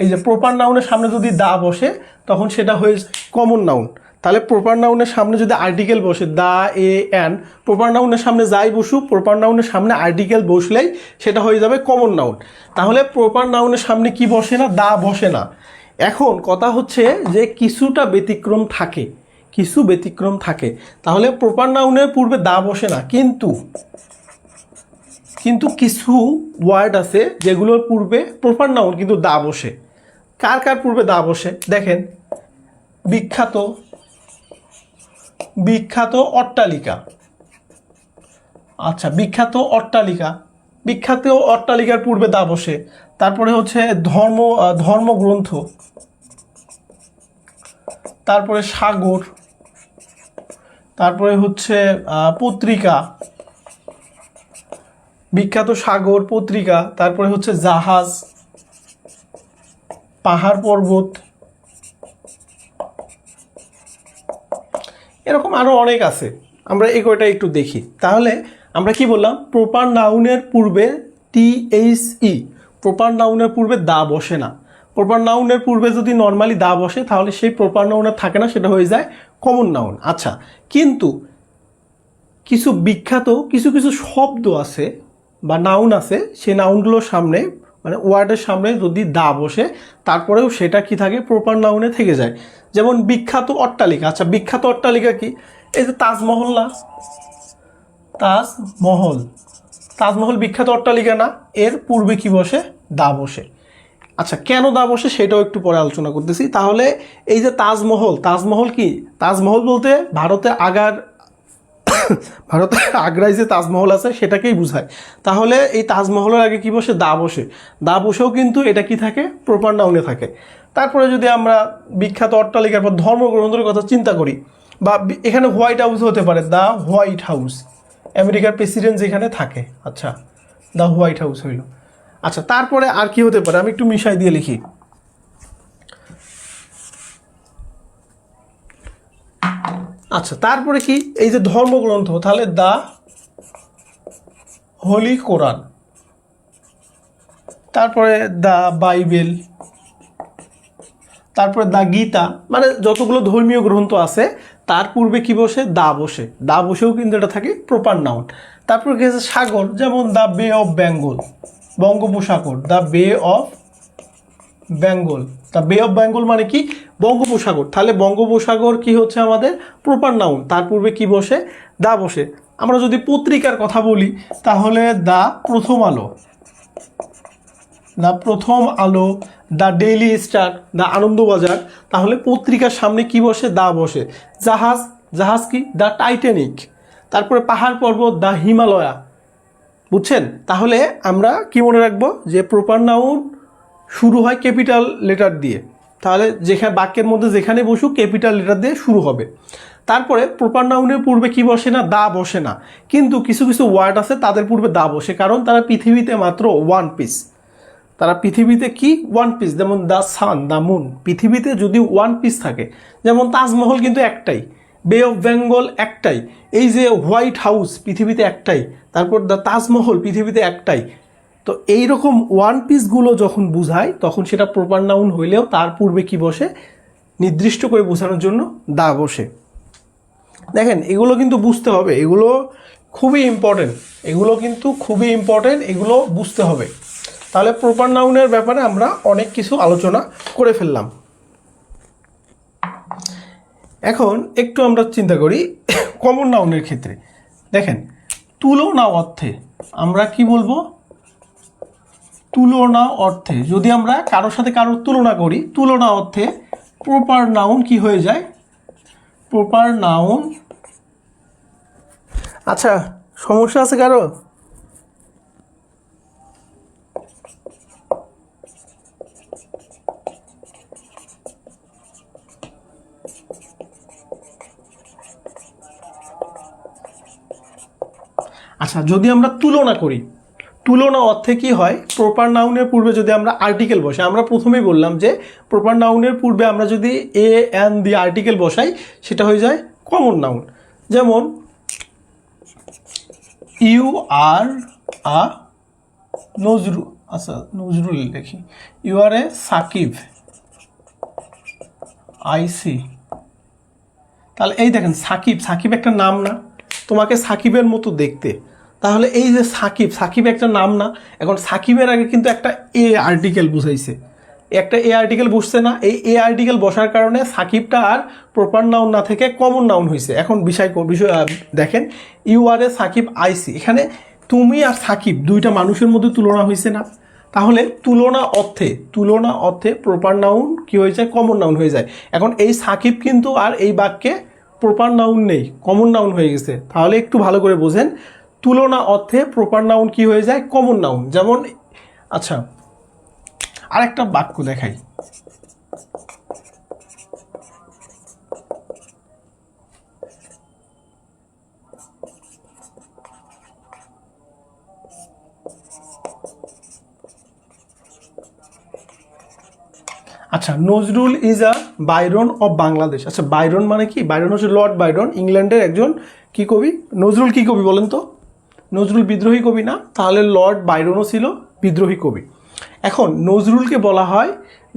এই যে প্রপার নাউনের সামনে যদি দা বসে তখন সেটা হয়ে যায় কমন নাউন। তাহলে প্রপার নাউনের সামনে যদি আর্টিকেল বসে, দা, এ, অ্যান, প্রপার নাউনের সামনে যাই বসুক, প্রপার নাউনের সামনে আর্টিকেল বসলেই সেটা হয়ে যাবে কমন নাউন। তাহলে প্রপার নাউনের সামনে কি বসে না? দা বসে না। এখন কথা হচ্ছে যে কিছুটা ব্যতিক্রম থাকে, কিছু ব্যতিক্রম থাকে। তাহলে প্রপার নাউনের পূর্বে দা বসে না, কিন্তু কিছু ওয়ার্ড আছে যেগুলোর পূর্বে প্রপার নাউন কিন্তু দা বসে। কার কার পূর্বে দা বসে? দেখেন, বিখ্যাত অট্টালিকা। আচ্ছা, বিখ্যাত অট্টালিকার পূর্বে দা বসে। তারপরে হচ্ছে ধর্মগ্রন্থ, তারপরে সাগর, তারপরে হচ্ছে পত্রিকা, বিখ্যাত সাগর, পত্রিকা, তারপরে হচ্ছে জাহাজ, পাহাড় পর্বত, এরকম আরো অনেক আছে। আমরা এই কয়টা একটু দেখি। তাহলে আমরা কি বললাম? প্রপার নাউনের পূর্বে টিএইচই, প্রপার নাউনের পূর্বে দা বসে না। প্রপার নাউনের পূর্বে যদি নর্মালি দা বসে তাহলে সেই প্রপার নাউনের থাকে না, সেটা হয়ে যায় কমন নাউন। আচ্ছা, কিন্তু কিছু বিখ্যাত কিছু শব্দ আছে বা নাউন আছে, সেই নাউনগুলোর সামনে মানে ওয়ার্ডের সামনে যদি দা বসে তারপরেও সেটা কি থাকে? প্রপার নাউনে থেকে যায়। যেমন বিখ্যাত অট্টালিকা। আচ্ছা, বিখ্যাত অট্টালিকা কি? এই যে তাজমহল না, তাজমহল বিখ্যাত অট্টালিকা না? এর পূর্বে কি বসে? দা বসে। আচ্ছা, কেন দা বসে সেটাও একটু পরে আলোচনা করতেছি। তাহলে এই যে তাজমহল কি? তাজমহল বলতে ভারতের আগ্রায় যে তাজমহল আছে সেটাকেই বোঝায়। তাহলে এই তাজমহলের আগে কি বসে? দা বসে। দা বসেও কিন্তু এটা কি থাকে? প্রপার নাউনে থাকে। তারপরে যদি আমরা বিখ্যাত অট্টালিকার পর ধর্মগ্রন্থের কথা চিন্তা করি, বা এখানে হোয়াইট হাউস হতে পারে, দা হোয়াইট হাউস, আমেরিকার প্রেসিডেন্ট যেখানে থাকে। আচ্ছা, দা হোয়াইট হাউস হইল। আচ্ছা, তারপরে আর কি হতে পারে? আমি একটু মিশাই দিয়ে লিখি। আচ্ছা, তারপরে কি এই যে ধর্মগ্রন্থ, তাহলে দ্য হোলি কোরআন, তারপরে দ্য বাইবেল, তারপরে দ্য গীতা, মানে যতগুলো ধর্মীয় গ্রন্থ আছে তার পূর্বে কি বসে? দা বসে। দা বসেও কিন্তু এটা থাকে প্রপার নাউন। তারপর কি আছে? সাগর, যেমন দ্য বে অফ বেঙ্গল, বঙ্গোপসাগর, দ্য বে অফ বেঙ্গল। দ্য বে অফ বেঙ্গল মানে কি? বঙ্গোপসাগর। তাহলে বঙ্গোপসাগর কি হচ্ছে আমাদের প্রপার নাউন, তার পূর্বে কি বসে? দা বসে। আমরা যদি পত্রিকার কথা বলি তাহলে দ্য প্রথম আলো, দ্য প্রথম আলো, the daily star, the Anandabazar, তাহলে পত্রিকার সামনে কি বসে? দা বসে। জাহাজ, জাহাজ কি? The Titanic. তারপরে পাহাড় পর্বত, দ্য হিমালয়া। বুঝছেন? তাহলে আমরা কি মনে রাখবো যে প্রপার নাউন শুরু হয় ক্যাপিটাল লেটার দিয়ে, তাহলে যেখানে বাক্যের মধ্যে যেখানে বসুক ক্যাপিটাল লেটার দিয়ে শুরু হবে। তারপরে প্রপার নাউনের পূর্বে কি বসে না? দা বসে না, কিন্তু কিছু কিছু ওয়ার্ড আছে তাদের পূর্বে দা বসে, কারণ তারা পৃথিবীতে মাত্র ওয়ান পিস। তারা পৃথিবীতে কি? One piece. যেমন দ্য সান, দ্য মুন, পৃথিবীতে যদি ওয়ান পিস থাকে, যেমন তাজমহল কিন্তু একটাই, বে অফ বেঙ্গল একটাই, এই যে হোয়াইট হাউস পৃথিবীতে একটাই, তারপর দ্য তাজমহল পৃথিবীতে একটাই। তো এইরকম ওয়ান পিসগুলো যখন বুঝায় তখন সেটা প্রপার নাউন হইলেও তার পূর্বে কি বসে? নির্দিষ্ট করে বোঝানোর জন্য দা বসে। দেখেন, এগুলো কিন্তু বুঝতে হবে, এগুলো খুবই ইম্পর্টেন্ট, এগুলো কিন্তু খুবই ইম্পর্টেন্ট, এগুলো বুঝতে হবে। তাহলে প্রপার নাউনের ব্যাপারে আমরা অনেক কিছু আলোচনা করে ফেললাম। এখন একটু আমরা চিন্তা করি কমন নাউনের ক্ষেত্রে। দেখেন, তুলনা অর্থে আমরা কি বলবো? তুলনা অর্থে যদি আমরা কারোর সাথে কারোর তুলনা করি, তুলনা অর্থে প্রপার নাউন কি হয়ে যায়? Proper noun. আচ্ছা, সমস্যা আছে কারো? আচ্ছা, যদি আমরা তুলনা করি, তুলনা অর্থে কি হয়? প্রপার নাউনের পূর্বে যদি আমরা আর্টিকেল বসাই, আমরা প্রথমেই বললাম যে প্রপার নাউনের পূর্বে আমরা যদি এ এন দিয়ে আর্টিকেল বসাই সেটা হয়ে যায় কমন নাউন। যেমন ইউ আর আ নজরুল, আচ্ছা নজরুল দেখি, you are a Sakib, I see. তাহলে এই দেখেন সাকিব, সাকিব একটা নাম না? তোমাকে সাকিবের মতো দেখতে, তাহলে এই যে সাকিব, সাকিব একটা নাম না? এখন সাকিবের আগে কিন্তু একটা এ আর্টিকেল বুঝাইছে, একটা এ আর্টিকেল বসছে না? এই এ আর্টিকেল বসার কারণে সাকিবটা আর প্রপার নাউন না থেকে কমন নাউন হয়েছে। এখন বিষয় দেখেন, ইউ আর এ সাকিব আইসি, এখানে তুমি আর সাকিব দুইটা মানুষের মধ্যে তুলনা হয়েছে না? তাহলে তুলনা অর্থে প্রপার নাউন কি হয়ে যায়? কমন নাউন হয়ে যায়। এখন এই সাকিব কিন্তু আর এই বাক্যে প্রপার নাউন নেই, কমন নাউন হয়ে গেছে। তাহলে একটু ভালো করে বোঝেন, তুলনা অর্থে প্রপার নাউন কি হয়ে যায়? Common noun. যেমন, আচ্ছা আরেকটা বাক্য দেখাই। আচ্ছা, Nazrul is a Byron of Bangladesh. আচ্ছা, বাইরন মানে কি? বাইরন হচ্ছে লর্ড বাইরন, ইংল্যান্ডের একজন কি কবি? নজরুল কি কবি বলেন তো? নজরুল বিদ্রোহী কবি না? তাহলে লর্ড বাইরনও ছিল বিদ্রোহী কবি। এখন নজরুলকে বলা হয়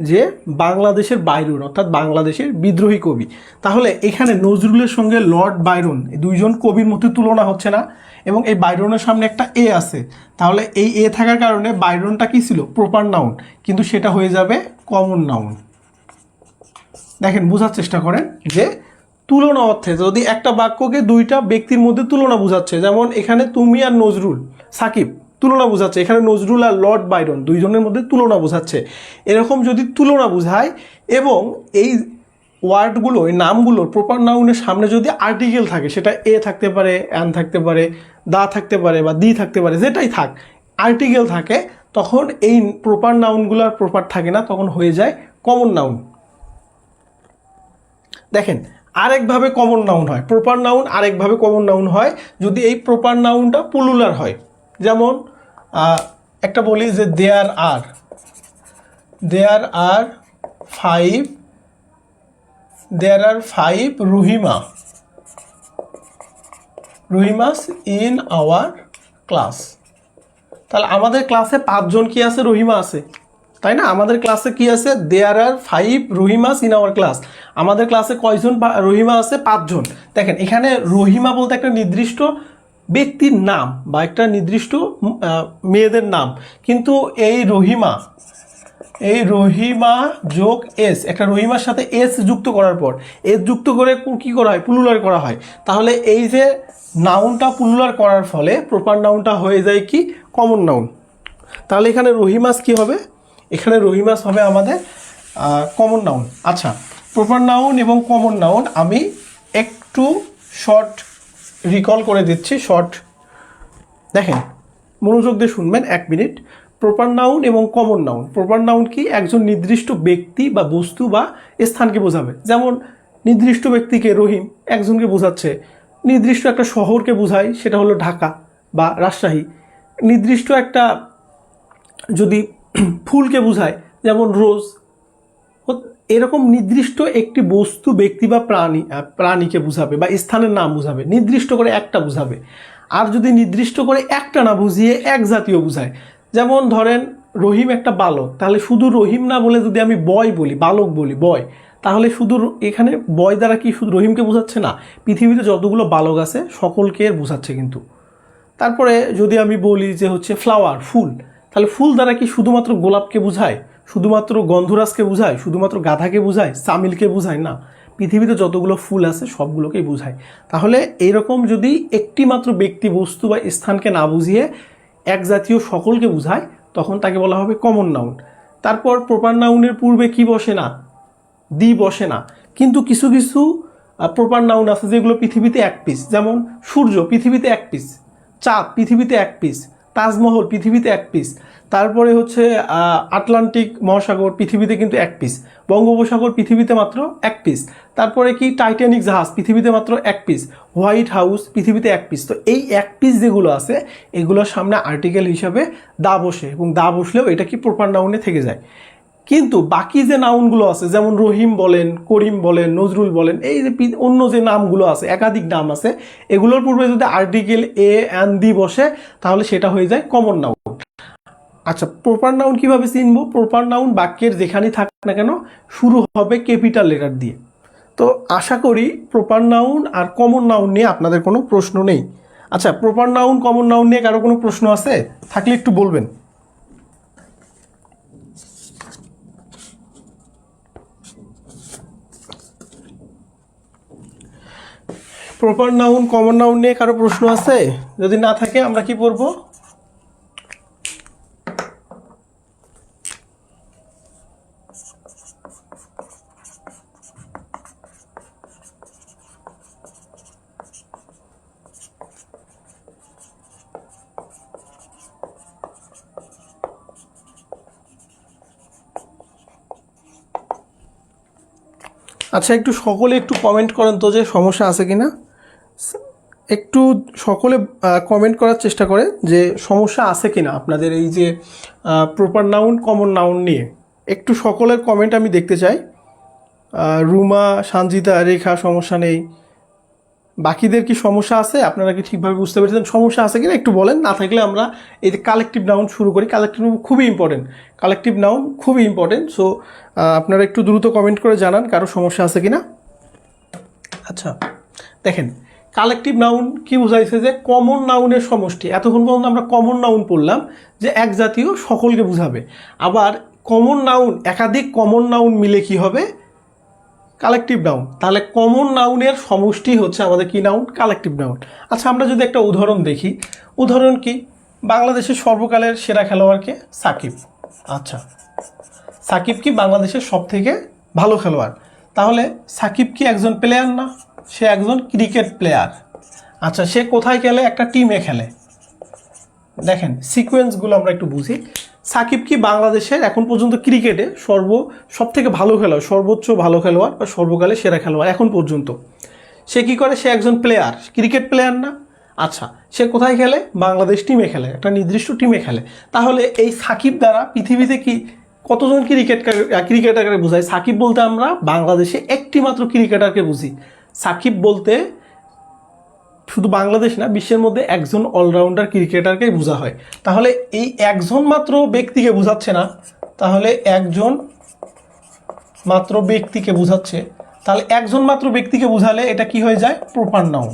যে বাংলাদেশের বাইরন, অর্থাৎ বাংলাদেশের বিদ্রোহী কবি। তাহলে এখানে নজরুলের সঙ্গে লর্ড বাইরন দুইজন কবির মধ্যে তুলনা হচ্ছে না? এবং এই বাইরনের সামনে একটা এ আছে, তাহলে এই এ থাকার কারণে বাইরনটা কি ছিল? প্রপার নাউন, কিন্তু সেটা হয়ে যাবে কমন নাউন। দেখেন, বোঝার চেষ্টা করেন যে তুলনা অর্থে যদি একটা বাক্যকে দুইটা ব্যক্তির মধ্যে তুলনা বোঝাচ্ছে, যেমন এখানে তুমি আর নজরুল, সাকিব তুলনা বোঝাচ্ছে, এখানে নজরুল আর লর্ড বাইরন দুইজনের মধ্যে তুলনা বোঝাচ্ছে। এরকম যদি তুলনা বোঝায় এবং এই ওয়ার্ডগুলো, এই নামগুলোর প্রপার নাউনের সামনে যদি আর্টিকেল থাকে, সেটা এ থাকতে পারে, অ্যান থাকতে পারে, দা থাকতে পারে, বা দি থাকতে পারে, যেটাই থাক, আর্টিকেল থাকে, তখন এই প্রপার নাউনগুলোর প্রপার থাকে না, তখন হয়ে যায় কমন নাউন। দেখেন, আরেকভাবে কমন নাউন হয়, প্রপার নাউন আরেকভাবে কমন নাউন হয় যদি এই প্রপার নাউনটা প্লুরাল হয়। যেমন একটা বলি যে there are five Rahima, Rahimas in our class. তাহলে আমাদের ক্লাসে 5 জন কি আছে? রহিমা আছে, তাই না? আমাদের ক্লাসে কি আছে? দেয়ার আর 5 রহিমাস ইন আওয়ার ক্লাস। আমাদের ক্লাসে কয়জন রহিমা আছে? 5 জন। দেখেন এখানে রহিমা বলতে একটা নির্দিষ্ট ব্যক্তির নাম বা একটা নির্দিষ্ট মেয়েদের নাম, কিন্তু এই রহিমা যোগ এস, একটা রহিমার সাথে এস যুক্ত করার পর এস যুক্ত করে কি করা হয়? প্লুরাল করা হয়। তাহলে এই যে নাউনটা প্লুরাল করার ফলে প্রপার নাউনটা হয়ে যায় কি? Common noun. তাহলে এখানে রহিমাস কি হবে? এখানে রহিমাস হবে আমাদের কমন নাউন। আচ্ছা, প্রপার নাউন এবং কমন নাউন আমি একটু শর্ট রিকল করে দিচ্ছি। দেখেন, মনোযোগ দিয়ে শুনবেন 1 মিনিট। প্রপার নাউন এবং কমন নাউন। প্রপার নাউন কি? একজন নির্দিষ্ট ব্যক্তি বা বস্তু বা স্থানকে বোঝাবে। যেমন নির্দিষ্ট ব্যক্তিকে রহিম একজনকে বোঝাচ্ছে, নির্দিষ্ট একটা শহরকে বোঝায়, সেটা হলো ঢাকা বা রাজশাহী। নির্দিষ্ট একটা যদি ফুলকে বোঝায়, যেমন রোজ। এরকম নির্দিষ্ট একটি বস্তু, ব্যক্তি বা প্রাণীকে বোঝাবে বা স্থানের নাম বোঝাবে, নির্দিষ্ট করে একটা বোঝাবে। আর যদি নির্দিষ্ট করে একটা না বুঝিয়ে এক জাতীয় বোঝায়, যেমন ধরেন রহিম একটা বালক, তাহলে শুধু রহিম না বলে যদি আমি বয় বলি, বালক বলি, বয়, তাহলে শুধু এখানে বয় দ্বারা কি শুধু রহিমকে বোঝাচ্ছে না, পৃথিবীতে যতগুলো বালক আছে সকলকে বোঝাচ্ছে কিন্তু। তারপরে যদি আমি বলি যে হচ্ছে ফ্লাওয়ার, ফুল, তাহলে ফুল দ্বারা কি শুধুমাত্র গোলাপকে বোঝায়, শুধুমাত্র গন্ধরাজকে বোঝায়, শুধুমাত্র গাধাকে বোঝায়, চামিলকে বোঝায় না, পৃথিবীতে যতগুলো ফুল আছে সবগুলোকেই বোঝায়। তাহলে এইরকম যদি একটি মাত্র ব্যক্তি, বস্তু বা স্থানকে না বুঝিয়ে এক জাতীয় সকলকে বোঝায়, তখন তাকে বলা হবে কমন নাউন। তারপর প্রপার নাউনের পূর্বে কি বসে না? দি বসে না। কিন্তু কিছু কিছু প্রপার নাউন আছে যেগুলো পৃথিবীতে এক পিস, যেমন সূর্য পৃথিবীতে এক পিস, চাঁদ পৃথিবীতে এক পিস, তাজমহল পৃথিবীতে এক পিস, তারপরে হচ্ছে আটলান্টিক মহাসাগর পৃথিবীতে কিন্তু এক পিস, বঙ্গোপসাগর পৃথিবীতে মাত্র এক পিস, তারপরে কি টাইটানিক জাহাজ পৃথিবীতে মাত্র এক পিস, হোয়াইট হাউস পৃথিবীতে এক পিস। তো এই এক পিস যেগুলো আছে এগুলোর সামনে আর্টিকেল হিসাবে দা বসে, এবং দা বসলেও এটা কি প্রপার নাউনে থেকে যায়। কিন্তু বাকি যে নাউনগুলো আছে, যেমন রহিম বলেন, করিম বলেন, নজরুল বলেন, এই যে অন্য যে নামগুলো আছে, একাধিক নাম আছে, এগুলোর পূর্বে যদি আর্টিকেল এ অ্যান দি বসে, তাহলে সেটা হয়ে যায় কমন নাউন। আচ্ছা, প্রপার নাউন কিভাবে চিনবো? প্রপার নাউন বাক্যের যেখানেই থাক না কেন শুরু হবে ক্যাপিটাল লেটার দিয়ে। তো আশা করি প্রপার নাউন আর কমন নাউন নিয়ে আপনাদের কোনো প্রশ্ন নেই। আচ্ছা, প্রপার নাউন কমন নাউন নিয়ে কারো কোনো প্রশ্ন আছে? থাকলে একটু বলবেন। প্রপার নাউন কমন নাউন নিয়ে কারো প্রশ্ন আছে? যদি না থাকে আমরা কি পড়ব? আচ্ছা, একটু সকলে একটু কমেন্ট করেন তো যে সমস্যা আছে কিনা। একটু সকলে কমেন্ট করার চেষ্টা করেন যে সমস্যা আছে কিনা আপনাদের এই যে প্রপার নাউন কমন নাউন নিয়ে। একটু সকলের কমেন্ট আমি দেখতে চাই। রুমা, সঞ্জিতা, রেখা সমস্যা নেই। বাকিদের কি সমস্যা আছে? আপনারা কি ঠিকভাবে বুঝতে পেরেছেন সমস্যা আছে কিনা একটু বলেন। না থাকলে আমরা এই যে কালেকটিভ নাউন শুরু করি। কালেকটিভ নাউন খুবই ইম্পর্টেন্ট, কালেকটিভ নাউন খুবই ইম্পর্টেন্ট। সো আপনারা একটু দ্রুত কমেন্ট করে জানান কারো সমস্যা আছে কিনা। আচ্ছা, দেখেন কালেকটিভ নাউন কি বোঝাইছে? যে কমন নাউনের সমষ্টি। এতক্ষণ পর্যন্ত আমরা কমন নাউন পড়লাম যে এক জাতীয় সকলকে বোঝাবে। আবার কমন নাউন, একাধিক কমন নাউন মিলে কি হবে? Collective noun. তাহলে কমন নাউনের সমষ্টি হচ্ছে আমাদের কি নাউন? Collective noun. আচ্ছা, আমরা যদি একটা উদাহরণ দেখি। উদাহরণ কি? বাংলাদেশের সর্বকালের সেরা খেলোয়াড়কে? সাকিব। আচ্ছা, সাকিব কি বাংলাদেশের সবথেকে ভালো খেলোয়াড়? তাহলে সাকিব কি একজন প্লেয়ার না? সে একজন ক্রিকেট প্লেয়ার। আচ্ছা, সে কোথায় খেলে? একটা টিমে খেলে। দেখেন সিকোয়েন্সগুলো আমরা একটু বুঝি। সাকিব কি বাংলাদেশের এখন পর্যন্ত ক্রিকেটে সবথেকে ভালো খেলোয়াড়, সর্বোচ্চ ভালো খেলোয়াড় বা সর্বকালের সেরা খেলোয়াড় এখন পর্যন্ত। সে কি করে? সে একজন প্লেয়ার, ক্রিকেট প্লেয়ার না? আচ্ছা, সে কোথায় খেলে? বাংলাদেশ টিমে খেলে, একটা নির্দিষ্ট টিমে খেলে। তাহলে এই সাকিব দ্বারা পৃথিবীতে কি কতজন ক্রিকেটারকে বোঝায়? সাকিব বলতে আমরা বাংলাদেশে একটি মাত্র ক্রিকেটারকে বুঝি। সাকিব বলতে শুধু বাংলাদেশ না, বিশ্বের মধ্যে একজন অলরাউন্ডার ক্রিকেটারকেই বোঝা হয়। তাহলে এই একজন মাত্র ব্যক্তিকে বোঝাচ্ছে না, তাহলে একজন মাত্র ব্যক্তিকে বোঝাচ্ছে। তাহলে একজন মাত্র ব্যক্তিকে বোঝালে এটা কি হয়ে যায়? Proper noun.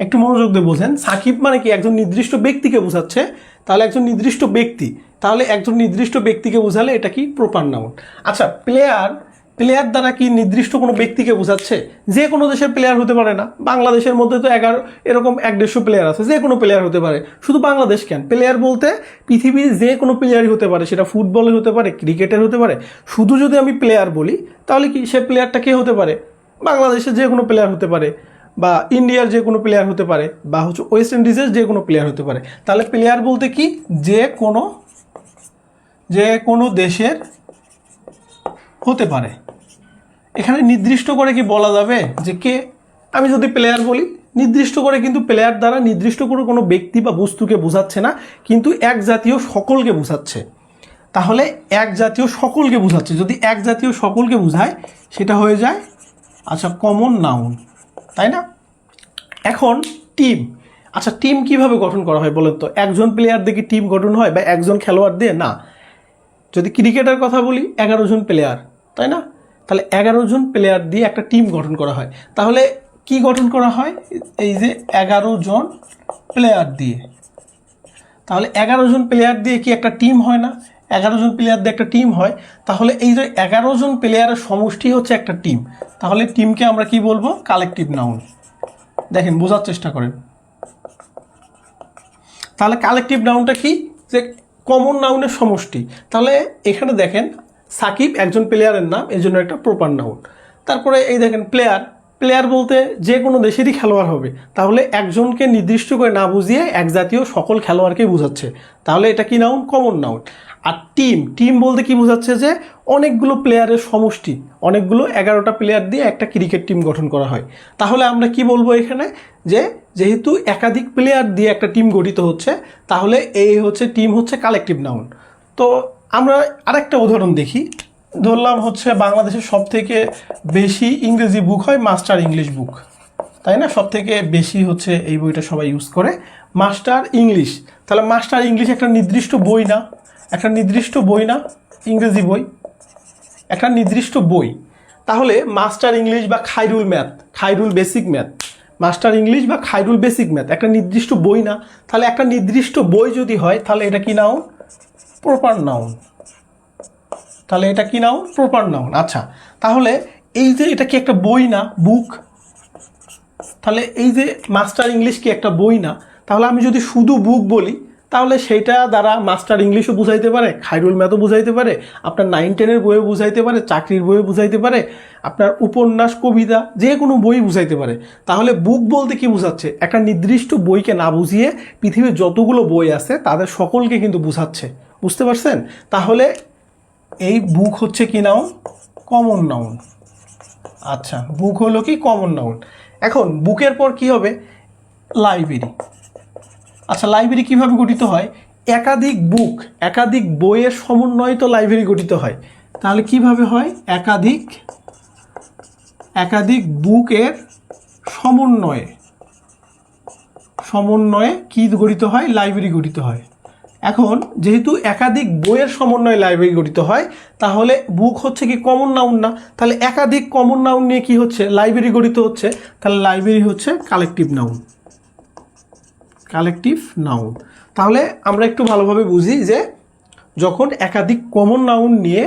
একটু মনোযোগ দিয়ে বোঝেন, সাকিব মানে কি একজন নির্দিষ্ট ব্যক্তিকে বোঝাচ্ছে, তাহলে একজন নির্দিষ্ট ব্যক্তি, তাহলে একজন নির্দিষ্ট ব্যক্তিকে বোঝালে এটা কি? Proper noun. আচ্ছা, প্লেয়ার, প্লেয়ার দ্বারা কি নির্দিষ্ট কোনো ব্যক্তিকে বোঝাচ্ছে? যে কোনো দেশের প্লেয়ার হতে পারে না? বাংলাদেশের মধ্যে তো 11 এরকম 150 প্লেয়ার আছে, যে কোনো প্লেয়ার হতে পারে। শুধু বাংলাদেশ কেন, প্লেয়ার বলতে পৃথিবীর যে কোনো প্লেয়ারই হতে পারে, সেটা ফুটবলের হতে পারে, ক্রিকেটের হতে পারে। শুধু যদি আমি প্লেয়ার বলি তাহলে কি সে প্লেয়ারটা কে হতে পারে? বাংলাদেশের যে কোনো প্লেয়ার হতে পারে, বা ইন্ডিয়ার যে কোনো প্লেয়ার হতে পারে, বা হচ্ছে ওয়েস্ট ইন্ডিজের যে কোনো প্লেয়ার হতে পারে। তাহলে প্লেয়ার বলতে কি? যে কোনো দেশের হতে পারে। এখানে নির্দিষ্ট করে কি বলা যাবে যে কে? আমি যদি প্লেয়ার বলি, নির্দিষ্ট করে কিন্তু প্লেয়ার দ্বারা নির্দিষ্ট করে কোনো ব্যক্তি বা বস্তুকে বোঝাচ্ছে না, কিন্তু এক জাতীয় সকলকে বোঝাচ্ছে। তাহলে এক জাতীয় সকলকে বোঝাচ্ছে, যদি এক জাতীয় সকলকে বোঝায় সেটা হয়ে যায় আচ্ছা কমন নাউন, তাই না? এখন টিম, আচ্ছা টিম কিভাবে গঠন করা হয় বলেন তো? একজন প্লেয়ার দিয়ে কি টিম গঠন হয়, বা একজন খেলোয়াড় দিয়ে? না। যদি ক্রিকেটের কথা বলি, 11 জন প্লেয়ার, তাই না? তাহলে 11 জন প্লেয়ার দিয়ে একটা টিম গঠন করা হয়। তাহলে কি গঠন করা হয়? এই যে 11 জন প্লেয়ার দিয়ে। তাহলে 11 জন প্লেয়ার দিয়ে কি একটা টিম হয় না? 11 জন প্লেয়ার দিয়ে একটা টিম হয়। তাহলে এই যে 11 জন প্লেয়ারের সমষ্টি হচ্ছে একটা টিম। তাহলে টিমকে আমরা কি বলবো? Collective noun. দেখেন, বোঝার চেষ্টা করেন। তাহলে কালেকটিভ নাউনটা কি? যে কমন নাউনের সমষ্টি। তাহলে এখানে দেখেন, সাকিব একজন প্লেয়ারের নাম, এই জন্য একটা প্রপার নাউন। তারপরে এই দেখেন প্লেয়ার, প্লেয়ার বলতে যে কোনো দেশেরই খেলোয়াড় হবে। তাহলে একজনকে নির্দিষ্ট করে না বুঝিয়ে এক জাতীয় সকল খেলোয়াড়কেই বোঝাচ্ছে, তাহলে এটা কি নাউন? Common noun. আর টিম, টিম বলতে কি বোঝাচ্ছে? যে অনেকগুলো প্লেয়ারের সমষ্টি, অনেকগুলো 11টা প্লেয়ার দিয়ে একটা ক্রিকেট টিম গঠন করা হয়। তাহলে আমরা কি বলবো এখানে? যে যেহেতু একাধিক প্লেয়ার দিয়ে একটা টিম গঠিত হচ্ছে, তাহলে এই হচ্ছে টিম হচ্ছে কালেকটিভ নাউন। তো আমরা আরেকটা উদাহরণ দেখি। ধরলাম হচ্ছে বাংলাদেশের সবথেকে বেশি ইংরেজি বুক হয় মাস্টার ইংলিশ বুক, তাই না? সবথেকে বেশি হচ্ছে এই বইটা সবাই ইউজ করে, মাস্টার ইংলিশ। তাহলে মাস্টার ইংলিশ একটা নির্দিষ্ট বই না? একটা নির্দিষ্ট বই না? ইংরেজি বই, একটা নির্দিষ্ট বই। তাহলে মাস্টার ইংলিশ বা Khairul math, Khairul basic math, master English বা খাইরুল বেসিক ম্যাথ একটা নির্দিষ্ট বই না? তাহলে একটা নির্দিষ্ট বই যদি হয়, তাহলে এটা কি নাউন? Proper noun. তাহলে এটা কি নাউন? Proper noun. আচ্ছা, তাহলে এই যে এটা কি একটা বই না? বুক। তাহলে এই যে মাস্টার ইংলিশ কি একটা বই না? তাহলে আমি যদি শুধু বুক বলি, তাহলে সেইটা দ্বারা মাস্টার ইংলিশও বুঝাইতে পারে, খাইরুল ম্যাথও বুঝাইতে পারে, আপনার 9-10-এর বইও বুঝাইতে পারে, চাকরির বইও বুঝাইতে পারে, আপনার উপন্যাস, কবিতা, যে কোনো বই বুঝাইতে পারে। তাহলে বুক বলতে কি বুঝাচ্ছে? একটা নির্দিষ্ট বইকে না বুঝিয়ে পৃথিবীর যতগুলো বই আছে তাদের সকলকে কিন্তু বুঝাচ্ছে। বুঝতে পারছেন? তাহলে এই বুক হচ্ছে কি নাউন? Common noun. আচ্ছা, বুক হলো কি? Common noun. এখন বুকের পর কি হবে? লাইব্রেরি। আচ্ছা, লাইব্রেরি কিভাবে গঠিত হয়? একাধিক বুক, একাধিক বইয়ের সমন্বয়ে তো লাইব্রেরি গঠিত হয়। তাহলে কিভাবে হয়? একাধিক বুকের সমন্বয়ে কি গঠিত হয়? লাইব্রেরি গঠিত হয়। এখন যেহেতু একাধিক বইয়ের সমন্বয়ে লাইব্রেরি গঠিত হয়, তাহলে বুক হচ্ছে কি? কমন নাউন না? তাহলে একাধিক কমন নাউন নিয়ে কি হচ্ছে? লাইব্রেরি গঠিত হচ্ছে। তাহলে লাইব্রেরি হচ্ছে কালেকটিভ নাউন। Collective noun. তাহলে আমরা একটু ভালোভাবে বুঝি যে যখন একাধিক কমন নাউন নিয়ে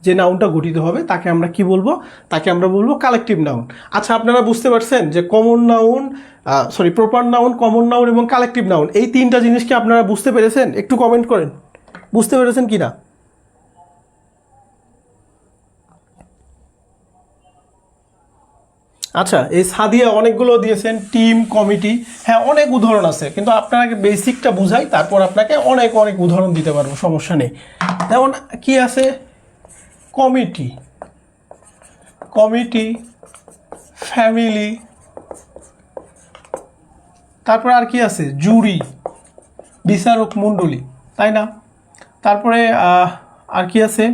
যে নাউনটা গঠিত হবে তাকে আমরা কি বলবো? তাকে আমরা বলবো কালেকটিভ নাউন। আচ্ছা, আপনারা বুঝতে পারছেন যে common noun, proper noun, common noun এবং কালেকটিভ নাউন, এই তিনটা জিনিস কি আপনারা বুঝতে পেরেছেন? একটু কমেন্ট করেন, বুঝতে পেরেছেন কিনা? আচ্ছা, এই সাদিয়া অনেকগুলো দিয়েছেন, টিম, কমিটি, হ্যাঁ অনেক উদাহরণ আছে, কিন্তু আপনাকে বেসিকটা বুঝাই, তারপর আপনাকে অনেক অনেক উদাহরণ দিতে পারবো, সমস্যা নেই। যেমন কি আছে? কমিটি, ফ্যামিলি, তারপরে আর কি আছে? জুরি, বিচারক মণ্ডলী, তাই না? তারপরে আর কি আছে?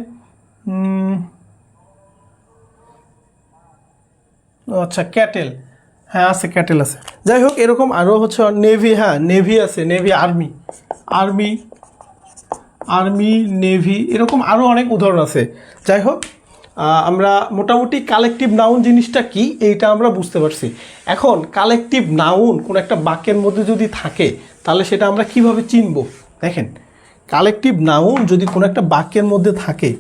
আচ্ছা, ক্যাটেল, হ্যাঁ আছে, ক্যাটেল আছে। যাই হোক, এরকম আরও হচ্ছে নেভি, হ্যাঁ নেভি আছে, navy, army, army, army, navy, এরকম আরও অনেক উদাহরণ আছে। যাই হোক, আমরা মোটামুটি কালেকটিভ নাউন জিনিসটা কি এইটা আমরা বুঝতে পারছি। এখন কালেকটিভ নাউন কোনো একটা বাক্যের মধ্যে যদি থাকে তাহলে সেটা আমরা কিভাবে চিনব? দেখেন, কালেকটিভ নাউন যদি কোনো একটা বাক্যের মধ্যে থাকে,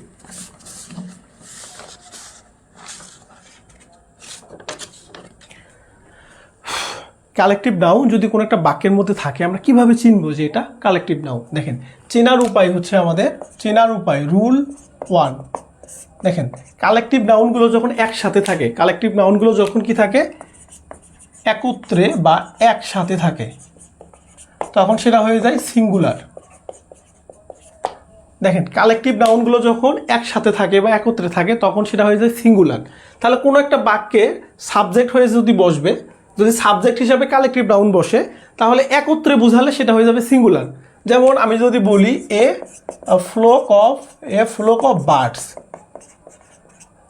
কালেকটিভ নাউন যদি কোনো একটা বাক্যের মধ্যে থাকে আমরা কিভাবে চিনবো যে এটা কালেকটিভ নাউন? দেখেন, চেনার উপায় হচ্ছে আমাদের, চেনার উপায় রুল 1। দেখেন, কালেকটিভ নাউনগুলো যখন একসাথে থাকে, কালেকটিভ নাউনগুলো যখন কি থাকে, একত্রে বা একসাথে থাকে, তখন সেটা হয়ে যায় সিঙ্গুলার। দেখেন, কালেকটিভ নাউনগুলো যখন একসাথে থাকে বা একত্রে থাকে তখন সেটা হয়ে যায় সিঙ্গুলার। তাহলে কোনো একটা বাক্যে সাবজেক্ট হয়ে যদি বসবে, যদি সাবজেক্ট হিসাবে কালেকটিভ নাউন বসে, তাহলে একত্রে বোঝালে সেটা হয়ে যাবে সিঙ্গুলার। যেমন আমি যদি বলি এ ফ্লোক অফ বার্ডস,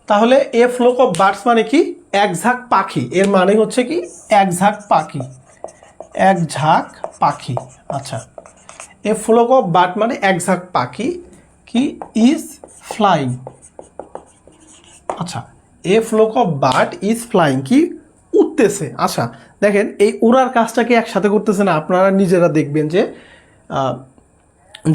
তাহলে এ ফ্লোক অফ বার্ডস মানে কি? এক ঝাঁক পাখি। এর মানে হচ্ছে কি? এক ঝাঁক পাখি, এক ঝাঁক পাখি। আচ্ছা, এ ফ্লোক অফ বার্ড মানে এক ঝাঁক পাখি কি ইজ ফ্লাইং। আচ্ছা, a flock of bird is flying কি উঠতেছে। আচ্ছা, দেখেন এই উড়ার কাজটাকে একসাথে করতেছে না? আপনারা নিজেরা দেখবেন যে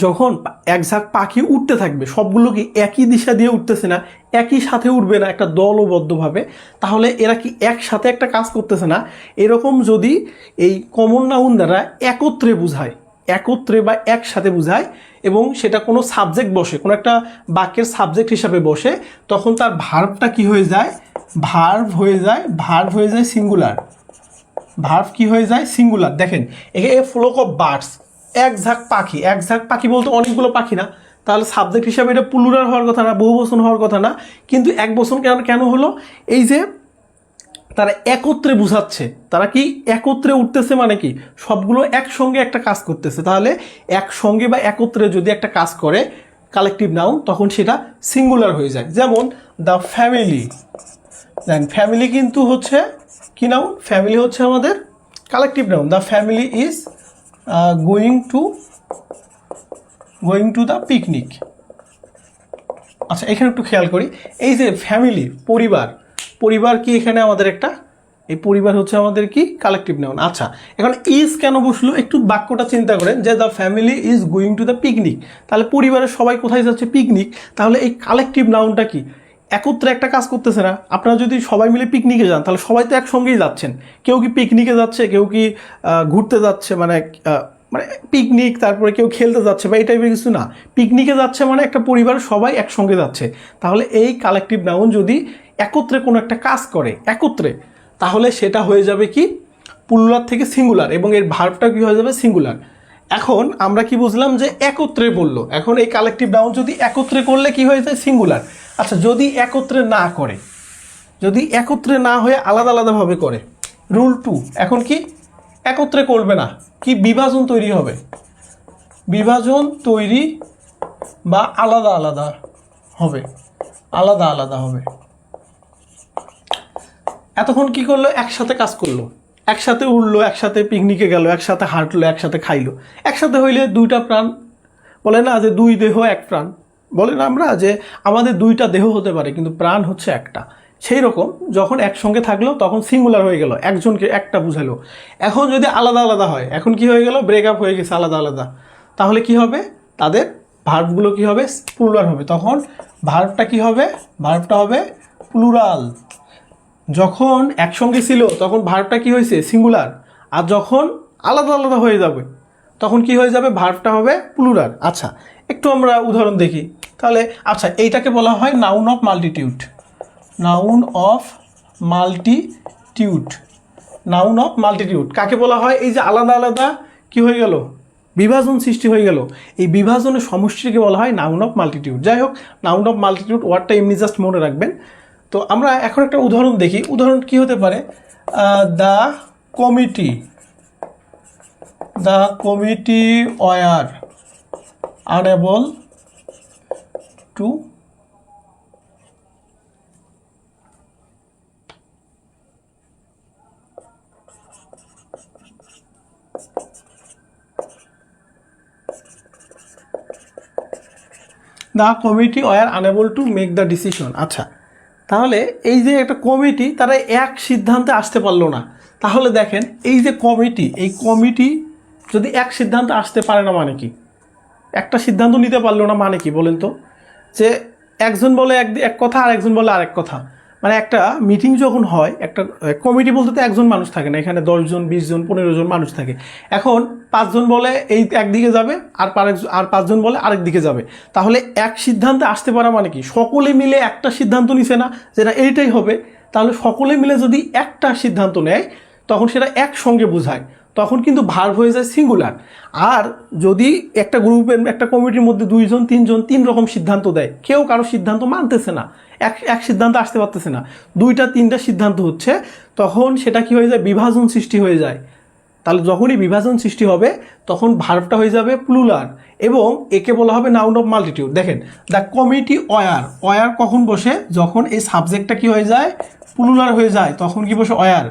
যখন এক ঝাঁক পাখি উঠতে থাকবে, সবগুলো কি একই দিশা দিয়ে উঠতেছে না? একই সাথে উঠবে না একটা দলবদ্ধভাবে? তাহলে এরা কি একসাথে একটা কাজ করতেছে না? এরকম যদি এই কমন নাউন দ্বারা একত্রে বোঝায়, একত্রে বা একসাথে বোঝায়, এবং সেটা কোনো সাবজেক্ট বসে, কোনো একটা বাক্যের সাবজেক্ট হিসাবে বসে, তখন তার ভার্বটা কি হয়ে যায়? ভার্ব হয়ে যায় সিঙ্গুলার। ভার্ব কি হয়ে যায়? সিঙ্গুলার। দেখেন, এখানে এ ফ্লোক অফ বার্ডস, এক ঝাঁক পাখি, এক ঝাঁক পাখি বলতে অনেকগুলো পাখি না, তাহলে সাবজেক্ট হিসাবে এটা প্লুরাল হওয়ার কথা না, বহু বচন হওয়ার কথা না, কিন্তু এক বচন কেন হলো? এই যে তারা একত্রে বুঝাচ্ছে, তারা কি একত্রে উঠতেছে, মানে কি সবগুলো একসঙ্গে একটা কাজ করতেছে। তাহলে একসঙ্গে বা একত্রে যদি একটা কাজ করে কালেকটিভ নাউন, তখন সেটা সিঙ্গুলার হয়ে যায়। যেমন দ্য ফ্যামিলি, দেন ফ্যামিলি কিন্তু হচ্ছে কি নাউন? ফ্যামিলি হচ্ছে আমাদের collective noun. The family is going to the picnic. আচ্ছা, এখানে একটু খেয়াল করি, এই যে ফ্যামিলি, পরিবার, পরিবার কি এখানে আমাদের একটা, এই পরিবার হচ্ছে আমাদের কি কালেকটিভ নাউন। আচ্ছা, এখন ইজ কেন বসলো? একটু বাক্যটা চিন্তা করেন যে the family is going to the picnic, তাহলে পরিবারের সবাই কোথায় যাচ্ছে? পিকনিক। তাহলে এই কালেকটিভ নাউনটা কি একত্রে একটা কাজ করতেছে না? আপনারা যদি সবাই মিলে পিকনিকে যান তাহলে সবাই তো একসঙ্গেই যাচ্ছেন। কেউ কি পিকনিকে যাচ্ছে, কেউ কি ঘুরতে যাচ্ছে, মানে মানে পিকনিক, তারপরে কেউ খেলতে যাচ্ছে বা এই টাইপের কিছু না। পিকনিকে যাচ্ছে মানে একটা পরিবারের সবাই একসঙ্গে যাচ্ছে। তাহলে এই কালেকটিভ নাউন যদি একত্রে কোনো একটা কাজ করে একত্রে, তাহলে সেটা হয়ে যাবে কি প্লুরাল থেকে সিঙ্গুলার, এবং এর ভার্বটা কি হয়ে যাবে? সিঙ্গুলার। এখন আমরা কি বুঝলাম? যে একত্রে বললো। এখন এই কালেকটিভ নাউন যদি একত্রে করলে কি হয়ে যায়? সিঙ্গুলার। আচ্ছা, যদি একত্রে না করে, যদি একত্রে না হয়ে আলাদা আলাদাভাবে করে, রুল 2, এখন কি একত্রে করবে না, কি বিভাজন তৈরি হবে, বিভাজন তৈরি বা আলাদা আলাদা হবে, আলাদা আলাদা হবে। এতক্ষণ কি করলো? একসাথে কাজ করলো, একসাথে উড়লো, একসাথে পিকনিকে গেল, একসাথে হাঁটলো, একসাথে খাইলো। একসাথে হইলে দুইটা প্রাণ, বলে না যে দুই দেহ এক প্রাণ, বলে না আমরা যে আমাদের দুইটা দেহ হতে পারে কিন্তু প্রাণ হচ্ছে একটা। সেই রকম যখন একসঙ্গে থাকলো তখন সিঙ্গুলার হয়ে গেল, একজনকে একটা বুঝালো। এখন যদি আলাদা আলাদা হয়, এখন কি হয়ে গেল? ব্রেকআপ হয়ে গেছে, আলাদা আলাদা। তাহলে কি হবে? তাদের ভার্বগুলো কি হবে? প্লুরাল হবে। তখন ভার্বটা কি হবে? ভার্বটা হবে প্লুরাল। যখন একসঙ্গে ছিল তখন ভার্বটা কি হয়েছে? সিঙ্গুলার। আর যখন আলাদা আলাদা হয়ে যাবে তখন কি হয়ে যাবে? ভার্বটা হবে প্লুরাল। আচ্ছা, একটু আমরা উদাহরণ দেখি তাহলে। আচ্ছা, এইটাকে বলা হয় noun of multitude. Noun of multitude, noun of multitude কাকে বলা হয়? এই যে আলাদা আলাদা কি হয়ে গেল? বিভাজন সৃষ্টি হয়ে গেল, এই বিভাজনের সমষ্টিকে বলা হয় নাউন অফ মাল্টিটিউড। যাই হোক, নাউন অফ মাল্টিটিউড ওয়ার্ডটা এমনি জাস্ট মনে রাখবেন। তো আমরা এখন একটা উদাহরণ দেখি। উদাহরণ কি হতে পারে? The committee, the committee war unable to the committee war unable to make the decision. আচ্ছা, তাহলে এই যে একটা কমিটি তারা এক সিদ্ধান্তে আসতে পারলো না, তাহলে দেখেন এই যে কমিটি, এই কমিটি যদি এক সিদ্ধান্তে আসতে পারে না মানে কি, একটা সিদ্ধান্ত নিতে পারলো না মানে কি বলেন তো? যে একজন বলে এক কথা আর একজন বলে আরেক কথা, মানে একটা মিটিং যখন হয়, একটা কমিটি বলতে তো একজন মানুষ থাকে না, এখানে 10 জন 20 জন 15 জন মানুষ থাকে। এখন 5 জন বলে এই একদিকে যাবে আর 5 জন বলে আরেক দিকে যাবে, তাহলে এক সিদ্ধান্তে আসতে পারা মানে কি সকলে মিলে একটা সিদ্ধান্ত নিছে না যেটা এইটাই হবে। তাহলে সকলে মিলে যদি একটা সিদ্ধান্ত নেয় তখন সেটা একসঙ্গে বোঝায়, তখন কিন্তু ভার্ব হয়ে যায় সিঙ্গুলার। আর যদি একটা গ্রুপের একটা কমিটির মধ্যে 2 জন 3 জন 3 রকম সিদ্ধান্ত দেয়, কেউ কারো সিদ্ধান্ত মানতেছে না, এক সিদ্ধান্ত আসতে পারতেছে না, 2টা 3টা সিদ্ধান্ত হচ্ছে, তখন সেটা কি হয়ে যায়, বিভাজন সৃষ্টি হয়ে যায়। তাহলে যখনই বিভাজন সৃষ্টি হবে তখন ভার্বটা হয়ে যাবে প্লুরাল এবং একে বলা হবে নাউন অফ মাল্টিটিউড। দেখেন দ্য কমিটি ওয়ার কখন বসে, যখন এই সাবজেক্টটা কি হয়ে যায়, প্লুরাল হয়ে যায়, তখন কি বসে ওয়ার।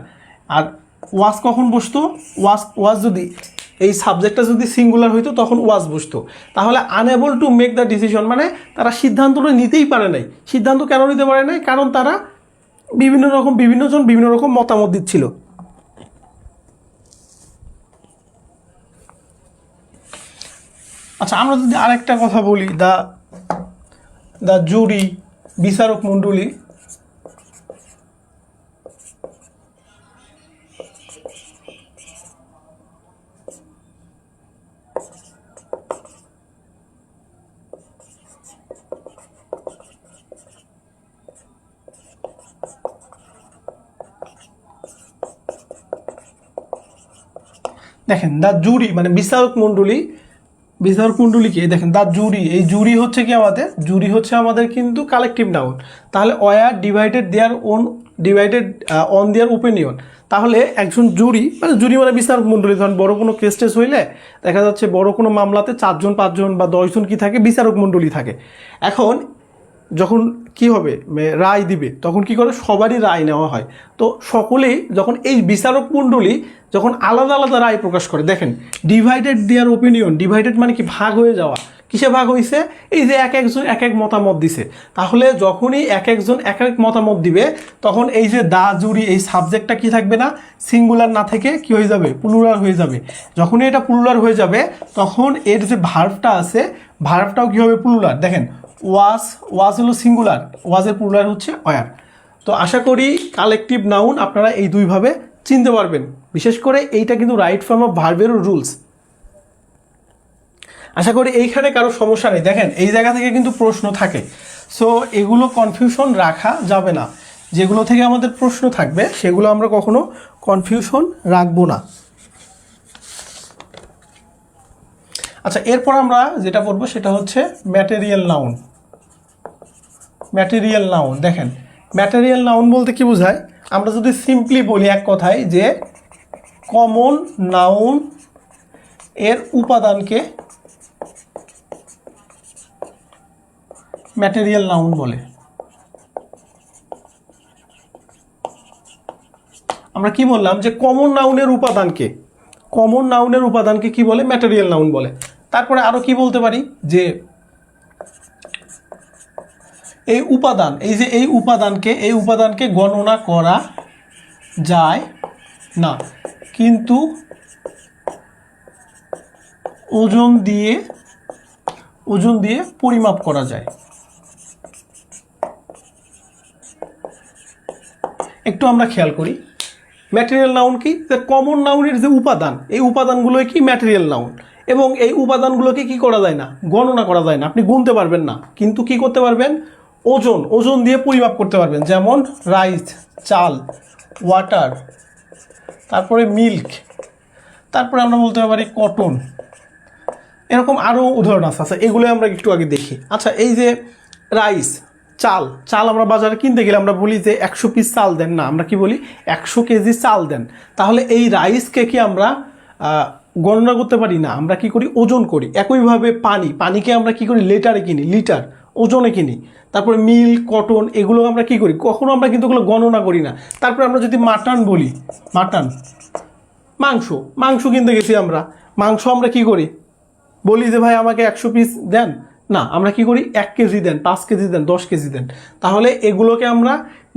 আর ওয়াজ কখন বসতো, ওয়াজ যদি এই সাবজেক্টটা যদি সিঙ্গুলার হইতো তখন ওয়াজ বসতো। তাহলে unable to make the decision মানে তারা সিদ্ধান্তটা নিতেই পারে নাই। সিদ্ধান্ত কেন নিতে পারে নাই, কারণ তারা বিভিন্নজন বিভিন্ন রকম মতামত দিচ্ছিল। আচ্ছা, আমরা যদি আরেকটা কথা বলি, দ্য জুরি, বিচারক মণ্ডলী, দেখেন দ্য জুরি মানে বিচারক মণ্ডলীকে দেখেন দ্য জুরি, এই জুরি হচ্ছে কি আমাদের, জুরি হচ্ছে আমাদের কিন্তু কালেকটিভ নাউন। তাহলে war divided on their opinion, তাহলে একজন জুরি মানে বিচারক মণ্ডলী, ধরেন বড় কোনো কেস টেস হইলে দেখা যাচ্ছে বড় কোনো মামলাতে 4 জন 5 জন বা 10 জন কি থাকে, বিচারক মণ্ডলী থাকে। এখন যখন কি হবে, রায় দিবে, তখন কি করে, সবারই রায় নেওয়া হয়। তো সকলেই যখন এই বিচারক মণ্ডলী যখন আলাদা আলাদা রায় প্রকাশ করে, দেখেন ডিভাইডেড দেয়ার ওপিনিয়ন, ডিভাইডেড মানে কি ভাগ হয়ে যাওয়া, কিসে ভাগ হয়েছে, এই যে একজন এক এক মতামত দিছে। তাহলে যখনই একজন এক এক মতামত দিবে তখন এই যে দা জুরি, এই সাবজেক্টটা কি থাকবে না, সিঙ্গুলার না থেকে কি হয়ে যাবে, প্লুরাল হয়ে যাবে। যখনই এটা প্লুরাল হয়ে যাবে তখন এর যে ভার্বটা আছে, ভার্বটাও কি হবে, প্লুরাল। দেখেন ওয়াজ হলো সিঙ্গুলার, ওয়াজের প্লুরাল হচ্ছে ওয়ার। তো আশা করি কালেকটিভ নাউন আপনারা এই দুইভাবে চিনতে পারবেন। বিশেষ করে এইটা কিন্তু রাইট ফর্ম অফ ভার্বেরও রুলস। আশা করি এইখানে কারো সমস্যা নেই। দেখেন এই জায়গা থেকে কিন্তু প্রশ্ন থাকে, সো এগুলো কনফিউশন রাখা যাবে না। যেগুলো থেকে আমাদের প্রশ্ন থাকবে সেগুলো আমরা কখনো কনফিউশন রাখবো না। আচ্ছা, এরপর আমরা যেটা পড়বো সেটা হচ্ছে ম্যাটেরিয়াল নাউন। ম্যাটেরিয়াল নাউন, দেখেন ম্যাটেরিয়াল নাউন বলতে কি বোঝায়, আমরা যদি সিম্পলি বলি এক কথায় যে কমন নাউন এর উপাদানকে ম্যাটেরিয়াল নাউন বলে। আমরা কি বললাম যে কমন নাউনের উপাদানকে কি বলে, ম্যাটেরিয়াল নাউন বলে। তারপরে আরো কি বলতে পারি যে এই উপাদানকে গণনা করা যায় না, কিন্তু ওজন দিয়ে পরিমাপ করা যায়। একটু আমরা খেয়াল করি, ম্যাটেরিয়াল নাউন কি, কমন নাউনের যে উপাদান, এই উপাদানগুলোই কি ম্যাটেরিয়াল নাউন, এবং এই উপাদানগুলোকে কি করা যায় না, গণনা করা যায় না, আপনি গুনতে পারবেন না, কিন্তু কি করতে পারবেন, ওজন দিয়ে পরিমাপ করতে পারবেন। যেমন রাইস, চাল, ওয়াটার, তারপরে মিল্ক, তারপরে আমরা বলতে পারি কটন, এরকম আরও উদাহরণ আছে। আচ্ছা, এগুলো আমরা একটু আগে দেখি। আচ্ছা, এই যে রাইস, চাল আমরা বাজারে কিনতে গেলে আমরা বলি যে 100 পিস চাল দেন, না আমরা কি বলি 100 কেজি চাল দেন। তাহলে এই রাইসকে কি আমরা গণনা করতে পারি না, আমরা কি করি, ওজন করি। একইভাবে পানিকে আমরা কি করি, লিটারে কিনি, লিটার ওজনে কিনি। তারপরে মিল, কটন, এগুলো আমরা কি করি, কখনো আমরা কিন্তু ওগুলো গণনা করি না। তারপরে আমরা যদি মাটন বলি, মাংস কিনতে গেছি, আমরা কি করি, বলি যে ভাই আমাকে 100 পিস দেন, না, আমরা কি করি 1 কেজি দেন, 5 কেজি দেন, 10 কেজি দেন, তাহলে এগুলোকে আমরা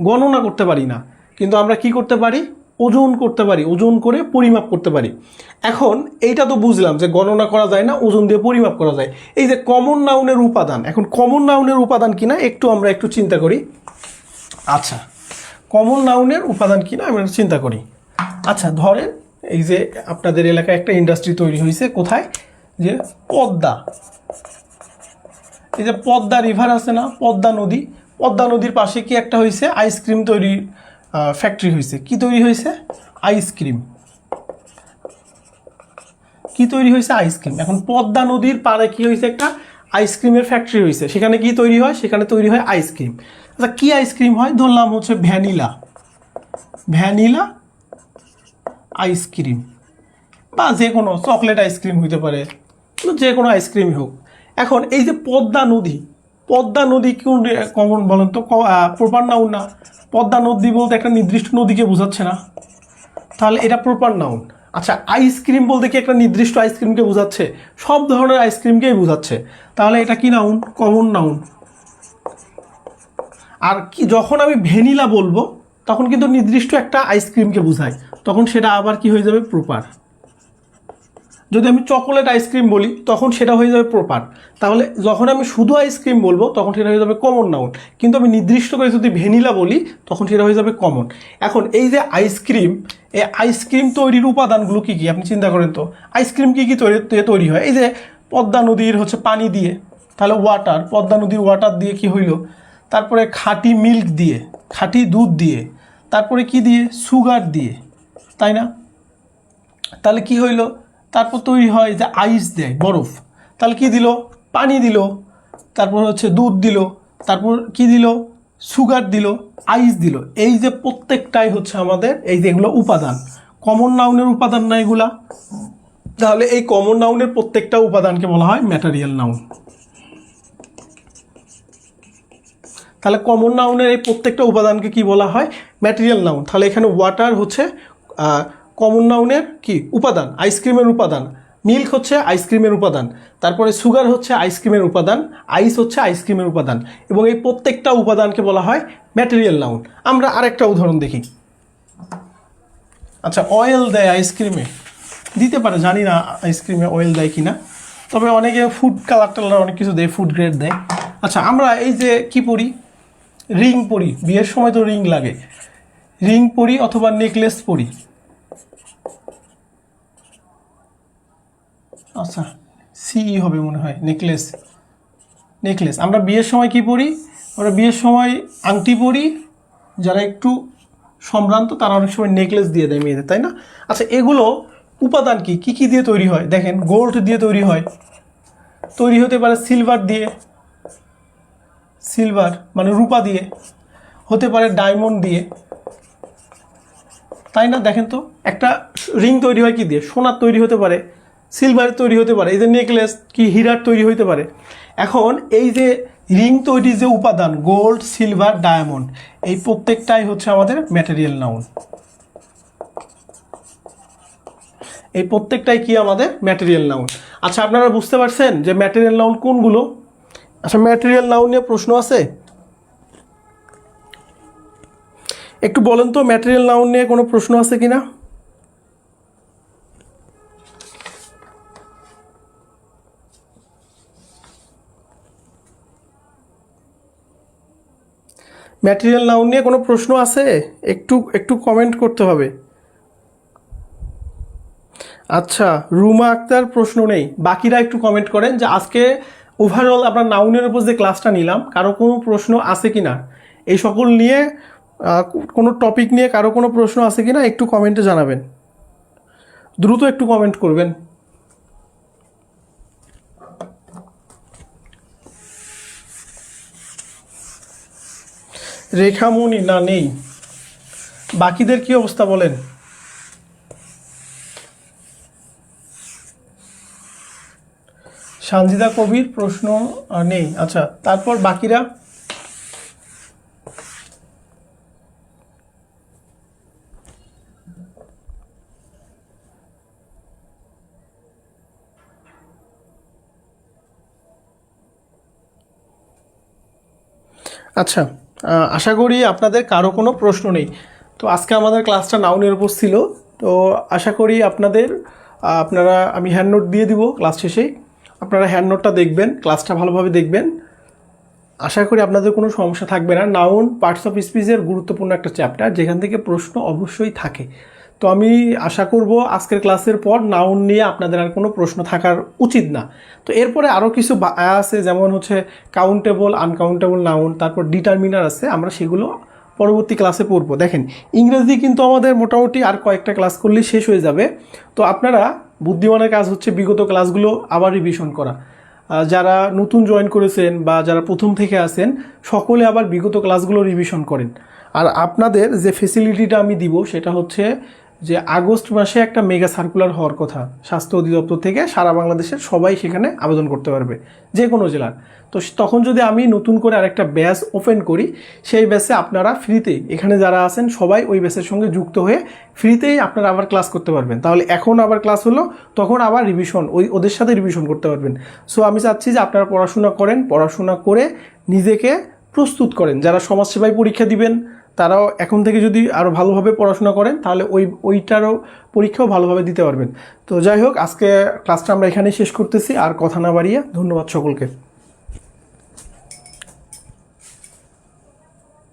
গণনা করতে পারি না, কিন্তু আমরা কি করতে পারি, ওজন করতে পারি, ওজন করে পরিমাপ করতে পারি। এখন এইটা তো বুঝলাম যে গণনা করা যায় না, ওজন দিয়ে পরিমাপ করা যায়। এই যে কমন নাউনের উপাদান, এখন কমন নাউনের উপাদান কিনা আমরা একটু চিন্তা করি। আচ্ছা, কমন নাউনের উপাদান কিনা আমরা চিন্তা করি। আচ্ছা, ধরেন এই যে আপনাদের এলাকায় একটা ইন্ডাস্ট্রি তৈরি হয়েছে, কোথায়, যে পদ্মা, এই যে পদ্মা রিভার আছে না, পদ্মা নদী, পদ্মা নদীর পাশে কি একটা হয়েছে, আইসক্রিম তৈরি ফ্যাক্টরি হয়েছে। কি তৈরি হয়েছে, আইসক্রিম। কি তৈরি হয়েছে, আইসক্রিম। এখন পদ্মা নদীর পাড়ে কি হয়েছে, একটা আইসক্রিমের ফ্যাক্টরি হয়েছে, সেখানে কি তৈরি হয়, সেখানে তৈরি হয় আইসক্রিম। আচ্ছা, কি আইসক্রিম হয়, ধরলাম হচ্ছে ভ্যানিলা, ভ্যানিলা আইসক্রিম, বা যে কোনো চকলেট আইসক্রিম হইতে পারে, যে কোনো আইসক্রিমই হোক। এখন এই যে পদ্মা নদী, পদ্মা নদী কোন কমন বলেন তো, প্রপার নাউন না? পদ্মা নদী বলতে একটা নির্দিষ্ট নদীকে বোঝাচ্ছে না, তাহলে এটা প্রপার নাউন। আচ্ছা, আইসক্রিম বলতে কি একটা নির্দিষ্ট আইসক্রিমকে বোঝাচ্ছে? সব ধরনের আইসক্রিমকেই বোঝাচ্ছে, তাহলে এটা কি নাউন, কমন নাউন। আর কি, যখন আমি ভ্যানিলা বলবো তখন কিন্তু নির্দিষ্ট একটা আইসক্রিমকে বোঝায়, তখন সেটা আবার কি হয়ে যাবে, প্রপার। যদি আমি চকোলেট আইসক্রিম বলি তখন সেটা হয়ে যাবে প্রপার। তাহলে যখন আমি শুধু আইসক্রিম বলবো তখন সেটা হয়ে যাবে কমন নাউন, কিন্তু আমি নির্দিষ্ট করে যদি ভ্যানিলা বলি তখন সেটা হয়ে যাবে কমন। এখন এই যে আইসক্রিম, এই আইসক্রিম তৈরির উপাদানগুলো কী কী আপনি চিন্তা করেন তো। আইসক্রিম কী কী তৈরি হয়, এই যে পদ্মা নদীর হচ্ছে পানি দিয়ে, তাহলে ওয়াটার, পদ্মা নদীর ওয়াটার দিয়ে কি হইল, তারপরে খাঁটি মিল্ক দিয়ে, খাঁটি দুধ দিয়ে, তারপরে কি দিয়ে, সুগার দিয়ে, তাই না? তাহলে কি হইল, তারপর তৈরি হয় যে আইস দেয়, বরফ, তাহলে কি দিল, পানি দিল, তারপর হচ্ছে দুধ দিল, তারপর কি দিল, সুগার দিল, আইস দিল। এই যে প্রত্যেকটাই হচ্ছে আমাদের এই যে এগুলো উপাদান, কমন নাউনের উপাদান না এগুলা? তাহলে এই কমন নাউনের প্রত্যেকটা উপাদানকে বলা হয় ম্যাটেরিয়াল নাউন। তাহলে কমন নাউনের এই প্রত্যেকটা উপাদানকে কি বলা হয়, ম্যাটেরিয়াল নাউন। তাহলে এখানে ওয়াটার হচ্ছে কমন নাউনের কি উপাদান, আইসক্রিমের উপাদান, মিল্ক হচ্ছে আইসক্রিমের উপাদান, তারপরে সুগার হচ্ছে আইসক্রিমের উপাদান, আইস হচ্ছে আইসক্রিমের উপাদান, এবং এই প্রত্যেকটা উপাদানকে বলা হয় ম্যাটেরিয়াল নাউন। আমরা আরেকটা উদাহরণ দেখি। আচ্ছা, অয়েল দেয় আইসক্রিমে, দিতে পারে, জানি না আইসক্রিমে অয়েল দেয় কিনা, তবে অনেকে ফুড কালার টালার অনেক কিছু দেয়, ফুড গ্রেড দেয়। আচ্ছা, আমরা এই যে কি পরি, রিং পরি, বিয়ের সময় তো রিং লাগে, রিং পরি অথবা নেকলেস পরি। আচ্ছা, সিই হবে মনে হয়, নেকলেস, নেকলেস। আমরা বিয়ের সময় কি পরি, আমরা বিয়ের সময় আংটি পরি, যারা একটু সম্ভ্রান্ত তারা অনেক সময় নেকলেস দিয়ে দেয় মেয়েদের, তাই না? আচ্ছা, এগুলো উপাদান কি কি কি দিয়ে তৈরি হয়, দেখেন, গোল্ড দিয়ে তৈরি হয়, তৈরি হতে পারে সিলভার দিয়ে, সিলভার মানে রূপা দিয়ে, হতে পারে ডায়মন্ড দিয়ে, তাই না? দেখেন তো, একটা রিং তৈরি হয় কি দিয়ে, সোনার তৈরি হতে পারে, সিলভারের তৈরি হতে পারে, এই যে নেকলেস কি হীরার তৈরি হতে পারে। এখন এই যে রিং তৈরির যে উপাদান, গোল্ড, সিলভার, ডায়মন্ড, এই প্রত্যেকটাই হচ্ছে আমাদের ম্যাটেরিয়াল নাউন। এই প্রত্যেকটাই কি আমাদের ম্যাটেরিয়াল নাউন। আচ্ছা, আপনারা বুঝতে পারছেন যে ম্যাটেরিয়াল নাউন কোনগুলো? আচ্ছা, ম্যাটেরিয়াল নাউন নিয়ে প্রশ্ন আছে, একটু বলেন তো, ম্যাটেরিয়াল নাউন নিয়ে কোনো প্রশ্ন আছে কিনা? ম্যাটেরিয়াল নাউন নিয়ে কোনো প্রশ্ন আছে? একটু একটু কমেন্ট করতে হবে। আচ্ছা, রুমা আক্তার প্রশ্ন নেই, বাকিরা একটু কমেন্ট করেন যে আজকে ওভারঅল আমরা নাউনের উপর যে ক্লাসটা নিলাম কারো কোনো প্রশ্ন আছে কিনা, এই সকল নিয়ে কোনো টপিক নিয়ে কারো কোনো প্রশ্ন আছে কিনা একটু কমেন্টে জানাবেন, দ্রুত একটু কমেন্ট করবেন। রেখামণি না, নেই। বাকিদের কি অবস্থা বলেন? সানজিদা কবির প্রশ্ন নেই। আচ্ছা, তারপর বাকিরা? আচ্ছা, আশা করি আপনাদের কারো কোনো প্রশ্ন নেই। তো আজকে আমাদের ক্লাসটা নাউনের উপর ছিল। তো আশা করি আপনারা আমি হ্যান্ড নোট দিয়ে দিব ক্লাস শেষেই। আপনারা হ্যান্ড নোটটা দেখবেন, ক্লাসটা ভালোভাবে দেখবেন। আশা করি আপনাদের কোনো সমস্যা থাকবে না। নাউন পার্টস অফ স্পিচের গুরুত্বপূর্ণ একটা চ্যাপ্টার, যেখান থেকে প্রশ্ন অবশ্যই থাকে। তো আমি আশা করব আজকের ক্লাসের পর নাউন নিয়ে আপনাদের আর কোনো প্রশ্ন থাকার উচিত না। তো এরপরে আরও কিছু আছে, যেমন হচ্ছে কাউন্টেবল, আনকাউন্টেবল নাউন, তারপর ডিটারমিনার আছে, আমরা সেগুলো পরবর্তী ক্লাসে পড়বো। দেখেন, ইংরেজি কিন্তু আমাদের মোটামুটি আর কয়েকটা ক্লাস করলেই শেষ হয়ে যাবে। তো আপনারা বুদ্ধিমানের কাজ হচ্ছে বিগত ক্লাসগুলো আবার রিভিশন করা। যারা নতুন জয়েন করেছেন বা যারা প্রথম থেকে আছেন, সকলে আবার বিগত ক্লাসগুলো রিভিশন করেন। আর আপনাদের যে ফেসিলিটিটা আমি দিব সেটা হচ্ছে যে আগস্ট মাসে একটা মেগা সার্কুলার হওয়ার কথা স্বাস্থ্য অধিদপ্তর থেকে, সারা বাংলাদেশের সবাই সেখানে আবেদন করতে পারবে, যে কোনো জেলার। তো তখন যদি আমি নতুন করে আরেকটা ব্যাচ ওপেন করি, সেই ব্যাচে আপনারা ফ্রিতেই, এখানে যারা আছেন সবাই ওই ব্যাচের সঙ্গে যুক্ত হয়ে ফ্রিতেই আপনারা আবার ক্লাস করতে পারবেন। তাহলে এখন আবার ক্লাস হলো, তখন আবার রিভিশন ওদের সাথে রিভিশন করতে পারবেন। সো আমি চাচ্ছি যে আপনারা পড়াশোনা করেন, পড়াশোনা করে নিজেকে প্রস্তুত করেন। যারা সমাজসেবায় পরীক্ষা দিবেন তারাও এখন থেকে যদি আরও ভালোভাবে পড়াশোনা করেন, তাহলে ওইটারও পরীক্ষাও ভালোভাবে দিতে পারবেন। তো যাই হোক, আজকে ক্লাসটা আমরা এখানেই শেষ করতেছি। আর কথা না বাড়িয়ে ধন্যবাদ সকলকে।